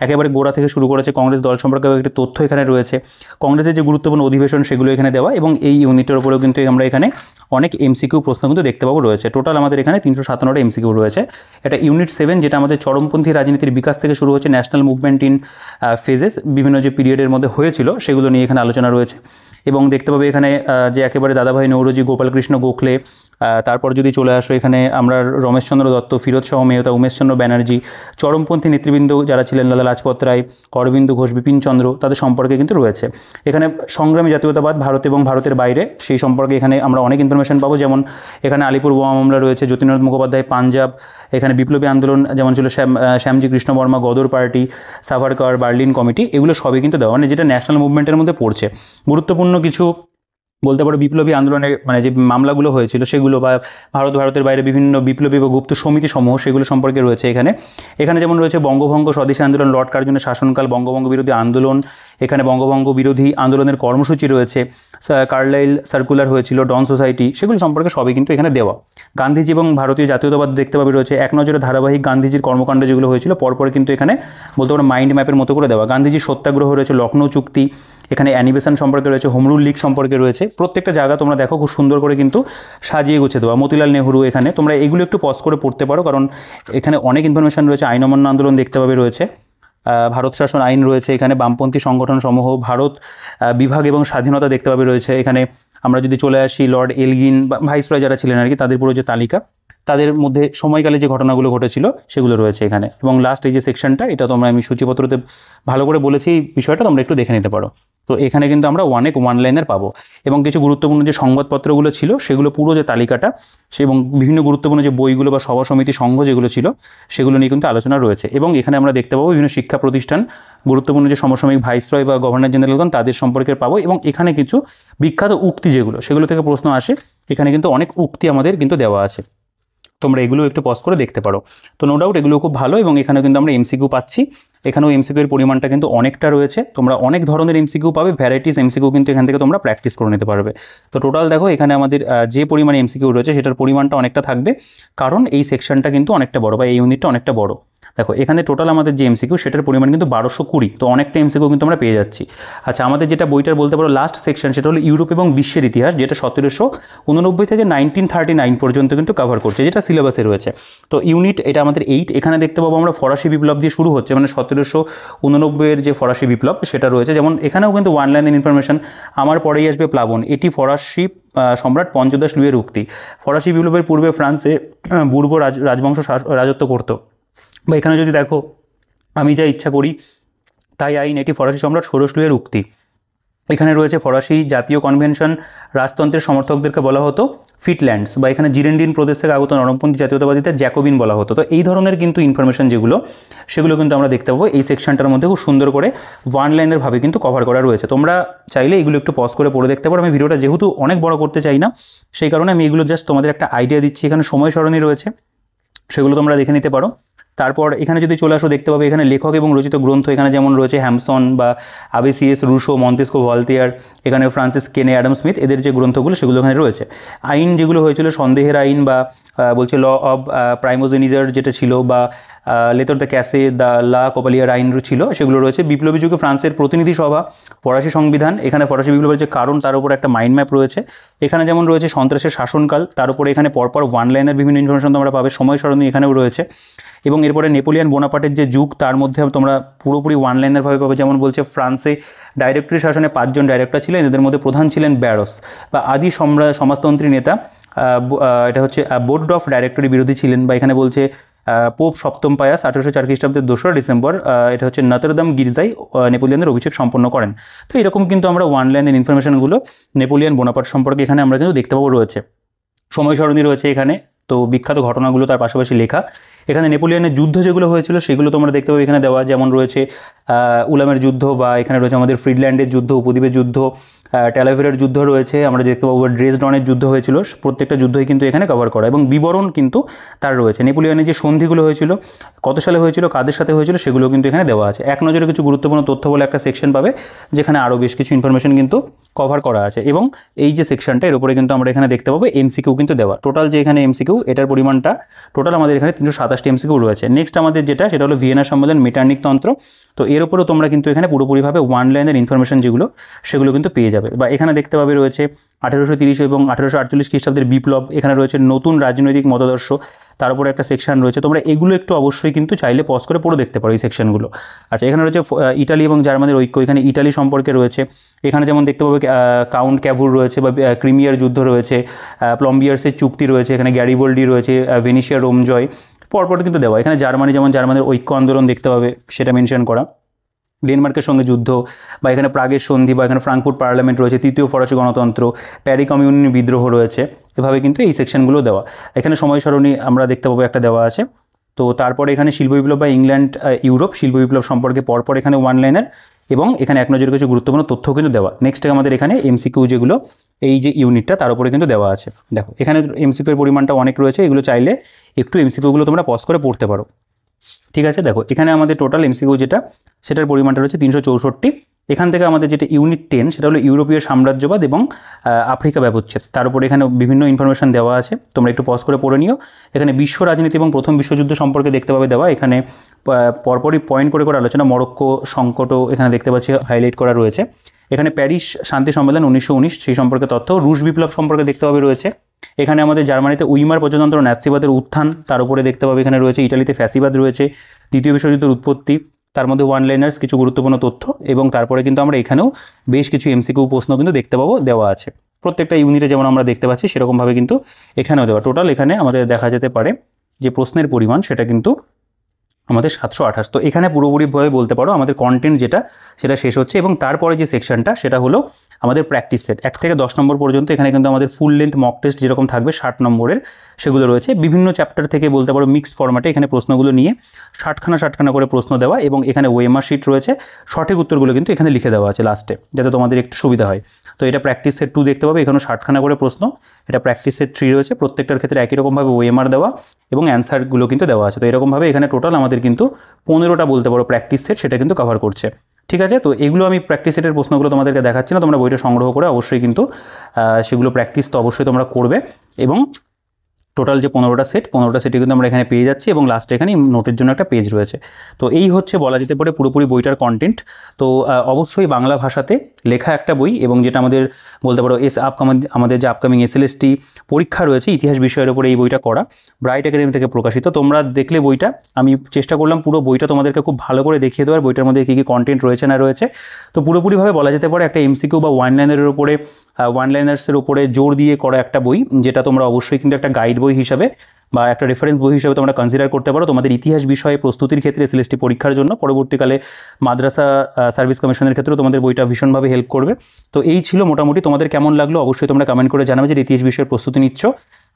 একেবারে গোড়া থেকে শুরু করেছে কংগ্রেস দল সম্পর্কে একটি তথ্য এখানে রয়েছে। কংগ্রেসের যে গুরুত্বপূর্ণ অধিবেশন সেগুলো এখানে দেওয়া, এবং এই ইউনিটের উপরেও কিন্তু আমরা এখানে অনেক এমসিকিউ প্রশ্ন কিন্তু দেখতে পাবো রয়েছে। টোটাল আমাদের এখানে 357টা এমসিকিউ রয়েছে। এটা ইউনিট 7, যেটা আমাদের চরমপন্থী রাজনীতির বিকাশ থেকে শুরু হচ্ছে, ন্যাশনাল মুভমেন্ট ইন ফেজেস, বিভিন্ন যে পিরিয়ডের মধ্যে হয়েছিল সেগুলো নিয়ে এখানে আলোচনা রয়েছে। এবং দেখতে পাবে এখানে যে একেবারে দাদাভাই নৌরোজি, গোপালকৃষ্ণ গোখলে, তারপর যদি চলে আসো এখানে আমরা রমেশচন্দ্র দত্ত, ফিরোজ শাহ মেহতা, উমেশচন্দ্র ব্যানার্জি, চরমপন্থী নেতৃবৃন্দ যারা ছিলেন, লালা লাজপত রায়, অরবিন্দ ঘোষ, বিপিনচন্দ্র, তাদের সম্পর্কে কিন্তু রয়েছে। এখানে সংগ্রামী জাতীয়তাবাদ ভারত এবং ভারতের বাইরে, সেই সম্পর্কে এখানে আমরা অনেক ইনফরমেশন পাবো। যেমন এখানে আলিপুর বোমা মামলা রয়েছে, যতীন্দ্রনাথ মুখোপাধ্যায়, পাঞ্জাব, এখানে বিপ্লবী আন্দোলন যেমন ছিল Shyamji Krishna Varma, Ghadar party, Savarkar, Berlin committee, এগুলো সবই কিন্তু দেওয়া, মানে যেটা ন্যাশনাল মুভমেন্টের মধ্যে পড়ছে। গুরুত্বপূর্ণ কিছু বলতে পারো বিপ্লবী আন্দোলনে মানে যে মামলাগুলো হয়েছিল সেগুলো, বা ভারতের বাইরে বিভিন্ন বিপ্লবী বা গুপ্ত সমিতি সমূহ, সেগুলো সম্পর্কে রয়েছে এখানে। এখানে যেমন রয়েছে বঙ্গভঙ্গ স্বদেশী আন্দোলন, লর্ড কার্জনের শাসনকাল, বঙ্গভঙ্গ বিরোধী আন্দোলন, এখানে বঙ্গভঙ্গ বিরোধী আন্দোলনের কর্মসূচি রয়েছে, কার্লাইল সার্কুলার হয়েছিল, ডন সোসাইটি, সেগুলো সম্পর্কে সবই কিন্তু এখানে দেওয়া। গান্ধীজি এবং ভারতীয় জাতীয়তাবাদ দেখতে পাবে রয়েছে। এক নজরে ধারাবাহিক গান্ধীজির কর্মকাণ্ড যেগুলো হয়েছিল পরপর কিন্তু এখানে বলতে পারো মাইন্ড ম্যাপের মতো করে দেওয়া। গান্ধীজির সত্যাগ্রহ রয়েছে, লখনৌ চুক্তি, এখানে অ্যানিবেশন সম্পর্কে রয়েছে, হোমরুল লীগ সম্পর্কে রয়েছে। প্রত্যেকটা জায়গা তোমরা দেখো খুব সুন্দর করে কিন্তু সাজিয়ে গুছিয়ে দেওয়া। মতিলাল নেহরু, এখানে তোমরা এগুলো একটু পজ করে পড়তে পারো, কারণ এখানে অনেক ইনফরমেশন রয়েছে। আইন অমান্য আন্দোলন দেখতে পাবে রয়েছে, ভারত শাসন আইন রয়েছে, এখানে বামপন্থী সংগঠন সমূহ, ভারত বিভাগ এবং স্বাধীনতা দেখতে পাবে রয়েছে। এখানে আমরা যদি চলে আসি লর্ড এলগিন বা ভাইসরয় যারা ছিলেন আর কি, তাদের পুরো যে তালিকা, তাদের মধ্যে সময়কালে যে ঘটনাগুলো ঘটেছিল সেগুলো রয়েছে এখানে। এবং লাস্ট এই যে সেকশনটা, এটা তোমরা আমি সূচিপত্রতে ভালো করে বলেছি, এই বিষয়টা তোমরা একটু দেখে নিতে পারো। তো এখানে কিন্তু আমরা ওয়ান লাইনের পাবো। এবং কিছু গুরুত্বপূর্ণ যে সংবাদপত্রগুলো ছিল সেগুলো পুরো যে তালিকাটা, এবং বিভিন্ন গুরুত্বপূর্ণ যে বইগুলো বা সভা সমিতি সংঘ যেগুলো ছিল সেগুলো নিয়ে কিন্তু আলোচনা রয়েছে। এবং এখানে আমরা দেখতে পাবো বিভিন্ন শিক্ষা প্রতিষ্ঠান, গুরুত্বপূর্ণ যে সমসাময়িক ভাইসরয় বা গভর্নর জেনারেলগণ, তাদের সম্পর্কে পাবো। এবং এখানে কিছু বিখ্যাত উক্তি যেগুলো, সেগুলো থেকে প্রশ্ন আসে। এখানে কিন্তু অনেক উক্তি আমাদের কিন্তু দেওয়া আছে, তোমরা এগুলো একটু পজ করে দেখতে পারো। তো নো ডাউট এগুলো খুব ভালো। এবং এখানেও কিন্তু আমরা এমসিকিউ পাচ্ছি, এখানেও এমসিকিউ এর পরিমাণটা কিন্তু অনেকটা রয়েছে। তোমরা অনেক ধরনের এমসিকিউ পাবে, ভ্যারাইটিস এমসিকিউ কিন্তু এখান থেকে তোমরা প্র্যাকটিস করে নিতে পারবে। তো টোটাল দেখো এখানে আমাদের যে পরিমাণে এমসিকিউ রয়েছে সেটার পরিমাণটা অনেকটা থাকবে, কারণ এই সেকশনটা কিন্তু অনেকটা বড় বা এই ইউনিটটা অনেকটা বড়। দেখো এখানে টোটাল আমাদের যে এমসিকিউ সেটার পরিমাণ কিন্তু 1220, তো অনেকটা এমসিকিউ কিন্তু আমরা পেয়ে যাচ্ছি। আচ্ছা, আমাদের যেটা বইটার বলতে পারো লাস্ট সেকশন, সেটা হলো ইউরোপ এবং বিশ্বের ইতিহাস, যেটা 1789 থেকে 1939 পর্যন্ত কিন্তু কভার করছে, যেটা সিলেবাসে রয়েছে। তো ইউনিট এটা আমাদের 8। এখানে দেখতে পাবো আমরা ফরাসি বিপ্লব দিয়ে শুরু হচ্ছে, মানে 1789 যে ফরাসি বিপ্লব সেটা রয়েছে। যেমন এখানেও কিন্তু ওয়ান লাইনের ইনফরমেশন, আমার পরেই আসবে প্লাবন, এটি ফরাসি সম্রাট পঞ্চদশ লুইয়ের উক্তি। ফরাসি বিপ্লবের পূর্বে ফ্রান্সে বুর্বো রাজবংশ রাজত্ব করতো। বা এখানে যদি দেখো, আমি যা ইচ্ছা করি তাই আইন, এটি ফরাসি সম্রাট ষোড়শ লুইয়ের উক্তি। এখানে রয়েছে ফরাসি জাতীয় কনভেনশন, রাজতন্ত্রের সমর্থকদেরকে বলা হতো ফিটল্যান্ডস, বা এখানে জিরেন্ডিন প্রদেশ থেকে আগত নরমপন্থী জাতীয়তাবাদীদের জ্যাকোবিন বলা হতো। তো এই ধরনের কিন্তু ইনফরমেশন যেগুলো, সেগুলো কিন্তু আমরা দেখতে পাবো এই সেকশনটার মধ্যে খুব সুন্দর করে ওয়ান লাইনের ভাবে কিন্তু কভার করা রয়েছে। তোমরা চাইলে এগুলো একটু পজ করে পড়ে দেখতে পারো। আমি ভিডিওটা যেহেতু অনেক বড় করতে চাই না, সেই কারণে আমি এগুলো জাস্ট তোমাদের একটা আইডিয়া দিচ্ছি। এখানে সময় সারণী রয়েছে, সেগুলো তোমরা দেখে নিতে পারো। তারপর এখানে যদি চলে আসো দেখতে পাবে এখানে লেখক এবং রচিত গ্রন্থ এখানে যেমন রয়েছে হ্যামসন বা আবেসিএস, রুশো, মন্তেস্কো, ভলতেয়ার, এখানে ফ্রান্সিস কেনে, অ্যাডাম স্মিথ, এদের যে গ্রন্থগুলো সেগুলো এখানে রয়েছে। আইন যেগুলো হয়েছিল, সন্দেহের আইন বা বলছে ল অব প্রাইমোজেনিজার যেটা ছিল, বা লেতর দ্য ক্যাসে, দ্য লা কোপালিয়ার আইন ছিল, সেগুলো রয়েছে। বিপ্লবী যুগে ফ্রান্সের প্রতিনিধি সভা, ফরাসি সংবিধান, এখানে ফরাসি বিপ্লবের যে কারণ তার উপর একটা মাইন্ড ম্যাপ রয়েছে। এখানে যেমন রয়েছে সন্ত্রাসের শাসনকাল, তার উপরে এখানে পরপর ওয়ান লাইনের বিভিন্ন ইনফরমেশন তোমরা পাবে, সময় সারণী এখানেও রয়েছে। এবং এরপরে নেপোলিয়ান বোনাপার্টের যে যুগ তার মধ্যে তোমরা পুরোপুরি ওয়ান লাইনারভাবে পাবে, যেমন বলছে ফ্রান্সে ডাইরেক্টরি শাসনে 5 জন ডাইরেক্টর ছিলেন, এদের মধ্যে প্রধান ছিলেন ব্যারস বা আদি সমাজতন্ত্রী নেতা, এটা হচ্ছে বোর্ড অফ ডাইরেক্টরি বিরোধী ছিলেন, বা এখানে বলছে পোপ সপ্তম পায়াস 1804 খ্রিস্টাব্দের 2রা ডিসেম্বর এটা হচ্ছে নতরদাম গির্জায় নেপোলিয়নের অভিষেক সম্পন্ন করেন। তো এরকম কিন্তু আমরা ওয়ান লাইনের ইনফরমেশনগুলো নেপোলিয়ান বোনাপার্ট সম্পর্কে এখানে আমরা কিন্তু দেখতে পাবো রয়েছে। সময় সারণী রয়েছে এখানে, তো বিখ্যাত ঘটনাগুলো তার পাশাপাশি লেখা। এখানে নেপোলিয়নের যুদ্ধ যেগুলো হয়েছিল সেগুলো তোমরা দেখতে পাবে এখানে দেওয়া, যেমন রয়েছে উলামের যুদ্ধ, বা এখানে রয়েছে আমাদের ফ্রিডল্যান্ডের যুদ্ধ, উপদ্বীপের যুদ্ধ, ট্যালাভেরের যুদ্ধ রয়েছে, আমরা দেখতে পাবো ড্রেসডনের যুদ্ধ হয়েছিল, প্রত্যেকটা যুদ্ধই কিন্তু এখানে কভার করা এবং বিবরণ কিন্তু তার রয়েছে। নেপোলিয়নের যে সন্ধিগুলো হয়েছিল, কত সালে হয়েছিল, কাদের সাথে হয়েছিল, সেগুলো কিন্তু এখানে দেওয়া আছে। এক নজরে কিছু গুরুত্বপূর্ণ তথ্য বলে একটা সেকশন পাবে, যেখানে আরও বেশ কিছু ইনফরমেশন কিন্তু কভার করা আছে। এবং এই যে সেকশনটা এর উপরে কিন্তু আমরা এখানে দেখতে পাবো এমসিকিউ কিন্তু দেওয়া। টোটাল যে এখানে এমসিকিউ এটার পরিমাণটা টোটাল আমাদের এখানে 327টি এমসিকিউ রয়েছে। নেক্সট আমাদের যেটা সেটা হলো ভিয়েনা সম্মেলন, মেটার্নিক তন্ত্র। তো এর উপরেও তোমরা কিন্তু এখানে পুরোপুরিভাবে ওয়ান লাইনের ইনফরমেশন যেগুলো সেগুলো কিন্তু পেয়ে যাবে। বা এখানে দেখতে পাবে রয়েছে 1830 এবং 1848 খ্রিস্টাব্দের বিপ্লব, এখানে রয়েছে নতুন রাজনৈতিক মতাদর্শ, তার উপরে একটা সেকশন রয়েছে। তোমরা এগুলো একটু অবশ্যই কিন্তু চাইলে পজ করে পড়ে দেখতে পারো এই সেকশনগুলো। আচ্ছা, এখানে রয়েছে ইটালি এবং জার্মানির ঐক্য, এখানে ইটালি সম্পর্কে রয়েছে। এখানে যেমন দেখতে পাবে কাউন্ট ক্যাভুর রয়েছে, বা ক্রিমিয়ার যুদ্ধ রয়েছে, প্লম্বিয়ার্সের চুক্তি রয়েছে, এখানে গ্যারিবোল্ডি রয়েছে, ভেনিসিয়া রোম জয়, পরপর কিন্তু দেওয়া। এখানে জার্মানি, যেমন জার্মানির ঐক্য আন্দোলন দেখতে পাবে, সেটা মেনশন করা। ডেনমার্কের সঙ্গে যুদ্ধ, বা এখানে প্রাগের সন্ধি, বা এখানে ফ্রাঙ্কফুর্ট পার্লামেন্ট রয়েছে, তৃতীয় ফরাসি গণতন্ত্র, প্যারি কমিউনির বিদ্রোহ রয়েছে। এভাবে কিন্তু এই সেকশনগুলো দেওয়া। এখানে সময় সারণী আমরা দেখতে পাবো একটা দেওয়া আছে। তো তারপরে এখানে শিল্প বিপ্লব বা ইংল্যান্ড ইউরোপ শিল্প বিপ্লব সম্পর্কে পরপর এখানে ওয়ান লাইনার, এবং এখানে এক নজরে কিছু গুরুত্বপূর্ণ তথ্য কিন্তু দেওয়া। নেক্সট আমাদের এখানে এমসিকিউ যেগুলো এই যে ইউনিটটা তার উপরে কিন্তু দেওয়া আছে। দেখো এখানে এমসিকিউর পরিমাণটা অনেক রয়েছে, এগুলো চাইলে একটু এমসিকিউগুলো তোমরা পজ করে পড়তে পারো। ঠিক আছে, দেখো এখানে আমাদের টোটাল এমসিকিউ যেটা সেটার পরিমাণটা রয়েছে 364। এখান থেকে আমাদের যেটা ইউনিট 10 সেটা হলো ইউরোপীয় সাম্রাজ্যবাদ এবং আফ্রিকা ব্যবচ্ছেদ, তার উপরে এখানে বিভিন্ন ইনফরমেশন দেওয়া আছে, তোমরা একটু পজ করে পড়ে নিও। এখানে বিশ্ব রাজনীতি এবং প্রথম বিশ্বযুদ্ধ সম্পর্কে দেখতে পাবে দেওয়া, এখানে পরপরই পয়েন্ট করে করে আলোচনা। মরক্কো সংকটও এখানে দেখতে পাচ্ছি হাইলাইট করা রয়েছে। এখানে প্যারিস শান্তি সম্মেলন 1919 সেই সম্পর্কে তথ্য। রুশ বিপ্লব সম্পর্কে দেখতে পাবে রয়েছে। এখানে আমাদের জার্মানিতে উইমার প্রজাতন্ত্র, ন্যাৎসিবাদের উত্থান, তার উপরে দেখতে পাবে এখানে রয়েছে ইটালিতে ফ্যাসিবাদ রয়েছে, দ্বিতীয় বিশ্বযুদ্ধের উৎপত্তি, তার মধ্যে ওয়ান লাইনার্স কিছু গুরুত্বপূর্ণ তথ্য, এবং তারপরে কিন্তু আমরা এখানেও বেশ কিছু এমসিকিউ প্রশ্ন কিন্তু দেখতে পাবো দেওয়া আছে। প্রত্যেকটা ইউনিটে যেমন আমরা দেখতে পাচ্ছি সেরকমভাবে কিন্তু এখানেও দেওয়া। টোটাল এখানে আমাদের দেখা যেতে পারে যে প্রশ্নের পরিমাণ সেটা কিন্তু আমাদের 728। তো এখানে পুরোপুরিভাবে বলতে পারো আমাদের কন্টেন্ট যেটা সেটা শেষ হচ্ছে, এবং তারপরে যে সেকশনটা সেটা হলো আমাদের প্র্যাকটিস সেট 1 থেকে 10 নম্বর পর্যন্ত। এখানে কিন্তু আমাদের ফুল লেন্থ মক টেস্ট যেরকম থাকবে 60 নম্বরের সেগুলো রয়েছে। বিভিন্ন চ্যাপ্টার থেকে বলতে পারো মিক্সড ফরম্যাটে এখানে প্রশ্নগুলো নিয়ে 60খানা করে প্রশ্ন দেওয়া, এবং এখানে ওএমআর শিট রয়েছে, সঠিক উত্তরগুলো কিন্তু এখানে লিখে দেওয়া আছে লাস্টে, যাতে তোমাদের একটু সুবিধা হয়। তো এটা প্র্যাকটিস সেট 2 দেখতে পাবে, এখানেও 60খানা করে প্রশ্ন। এটা প্র্যাকটিস সেট 3 রয়েছে, প্রত্যেকটার ক্ষেত্রে একই রকমভাবে ওএমআর দেওয়া এবং অ্যান্সারগুলো কিন্তু দেওয়া আছে। তো এরকমভাবে এখানে টোটাল আমাদের কিন্তু 15টা বলতে পারো প্র্যাকটিস সেট সেটা কিন্তু কভার করছে। ঠিক আছে, তো এগুলো আমি প্র্যাকটিস সেটের প্রশ্নগুলো তোমাদেরকে দেখাচ্ছি না, তোমরা বইটা সংগ্রহ করে অবশ্যই কিন্তু সেগুলো প্র্যাকটিস তো অবশ্যই তোমরা করবে। এবং টোটাল যে 15টা সেটই কিন্তু আমরা এখানে পেয়ে যাচ্ছি, এবং লাস্টে এখানে নোটের জন্য একটা পেজ রয়েছে। তো এই হচ্ছে বলা যেতে পারে পুরোপুরি বইটার কন্টেন্ট। তো অবশ্যই বাংলা ভাষাতে লেখা একটা বই, এবং যেটা আমাদের বলতে পারো আমাদের যে আপকামিং এসএলএসটি পরীক্ষা রয়েছে ইতিহাস বিষয়ের উপরে এই বইটা করা, ব্রাইট একাডেমি থেকে প্রকাশিত। তোমরা দেখলে বইটা, আমি চেষ্টা করলাম পুরো বইটা তোমাদেরকে খুব ভালো করে দেখিয়ে দেওয়ার, বইটার মধ্যে কী কী কন্টেন্ট রয়েছে না রয়েছে। তো পুরোপুরিভাবে বলা যেতে পারে একটা এমসিকিউ বা ওয়ান লাইনারের উপরে ওয়ান লাইনার্সের উপরে জোর দিয়ে করা একটা বই, যেটা তোমরা অবশ্যই কিন্তু একটা গাইড বই হিসাবে বা একটা রেফারেন্স বই হিসেবে তোমরা কনসিডার করতে পারো তোমাদের ইতিহাস বিষয়ে প্রস্তুতির ক্ষেত্রে, এসএলএসটি পরীক্ষার জন্য। পরবর্তীকালে মাদ্রাসা সার্ভিস কমিশনের ক্ষেত্রেও তোমাদের বইটা ভীষণভাবে হেল্প করবে। তো এই ছিল মোটামুটি, তোমাদের কেমন লাগলো অবশ্যই তোমরা কমেন্ট করে জানাবে যে ইতিহাস বিষয়ের প্রস্তুতি নিচ্ছ।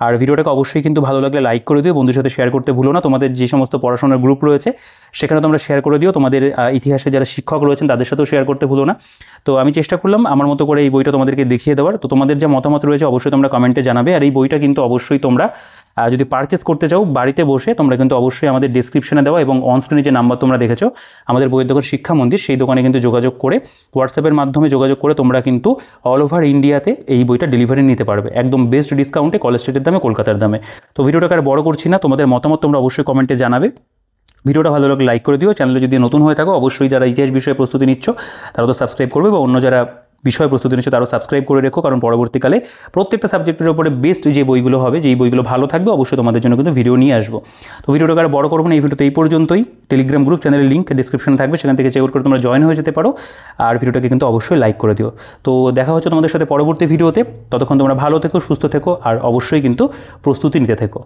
আর ভিডিওটাকে অবশ্যই কিন্তু ভালো লাগলে লাইক করে দিও, বন্ধুদের সাথে শেয়ার করতে ভুলো না। তোমাদের যে সমস্ত পড়াশোনার গ্রুপ রয়েছে সেখানে তোমরা শেয়ার করে দিও, তোমাদের ইতিহাসে যারা শিক্ষক রয়েছেন তাদের সাথেও শেয়ার করতে ভুলো না। তো আমি চেষ্টা করলাম আমার মতো করে এই বইটা তোমাদেরকে দেখিয়ে দেওয়ার। তো তোমাদের যা মতামত রয়েছে অবশ্যই তোমরা কমেন্টে জানাবে। আর এই বইটা কিন্তু অবশ্যই তোমরা যদি পারচেস করতে চাও বাড়িতে বসে, তোমরা কিন্তু অবশ্যই আমাদের ডেসক্রিপশনে দেওয়া এবং অন স্ক্রিনে যে নাম্বার তোমরা দেখেছো আমাদের বইয়ের দোকান শিক্ষা মন্দির, সেই দোকানে কিন্তু যোগাযোগ করে, হোয়াটসঅ্যাপের মাধ্যমে যোগাযোগ করে তোমরা কিন্তু অল ওভার ইন্ডিয়াতে এই বইটা ডেলিভারি নিতে পারবে একদম বেস্ট ডিসকাউন্টে, কলেজ স্ট্রিটের দামে, কলকাতার দামে। তো ভিডিওটাকে আর বড় করছি না, তোমাদের মতামত তোমরা অবশ্যই কমেন্টে জানাবে। ভিডিওটা ভালো লাগলে লাইক করে দিও। চ্যানেলে যদি নতুন হয়ে থাকো অবশ্যই যারা ইতিহাস বিষয়ে প্রস্তুতি নিচ্ছ তারা তো সাবস্ক্রাইব করবে, বা অন্য যারা বিষয় প্রস্তুতি নিচ্ছ তারাও সাবস্ক্রাইব করে রেখো, কারণ পরবর্তীকালে প্রত্যেকটা সাবজেক্টের উপরে বেস্ট যে বইগুলো হবে, যেই বইগুলো ভালো থাকবে অবশ্যই তোমাদের জন্য কিন্তু ভিডিও নিয়ে আসবো। তো ভিডিওটাকে আর বড় করবো না, এই ভিডিওতে এই পর্যন্তই। টেলিগ্রাম গ্রুপ চ্যানেলের লিঙ্ক ডিসক্রিপশনে থাকবে, সেখান থেকে চেক আউট করে তোমরা জয়েন হয়ে যেতে পারো। আর ভিডিওটাকে কিন্তু অবশ্যই লাইক করে দিও। তো দেখা হচ্ছে তোমাদের সাথে পরবর্তী ভিডিওতে। ততক্ষণ তোমরা ভালো থেকো, সুস্থ থেকো, আর অবশ্যই কিন্তু প্রস্তুতি নিতে থেকো।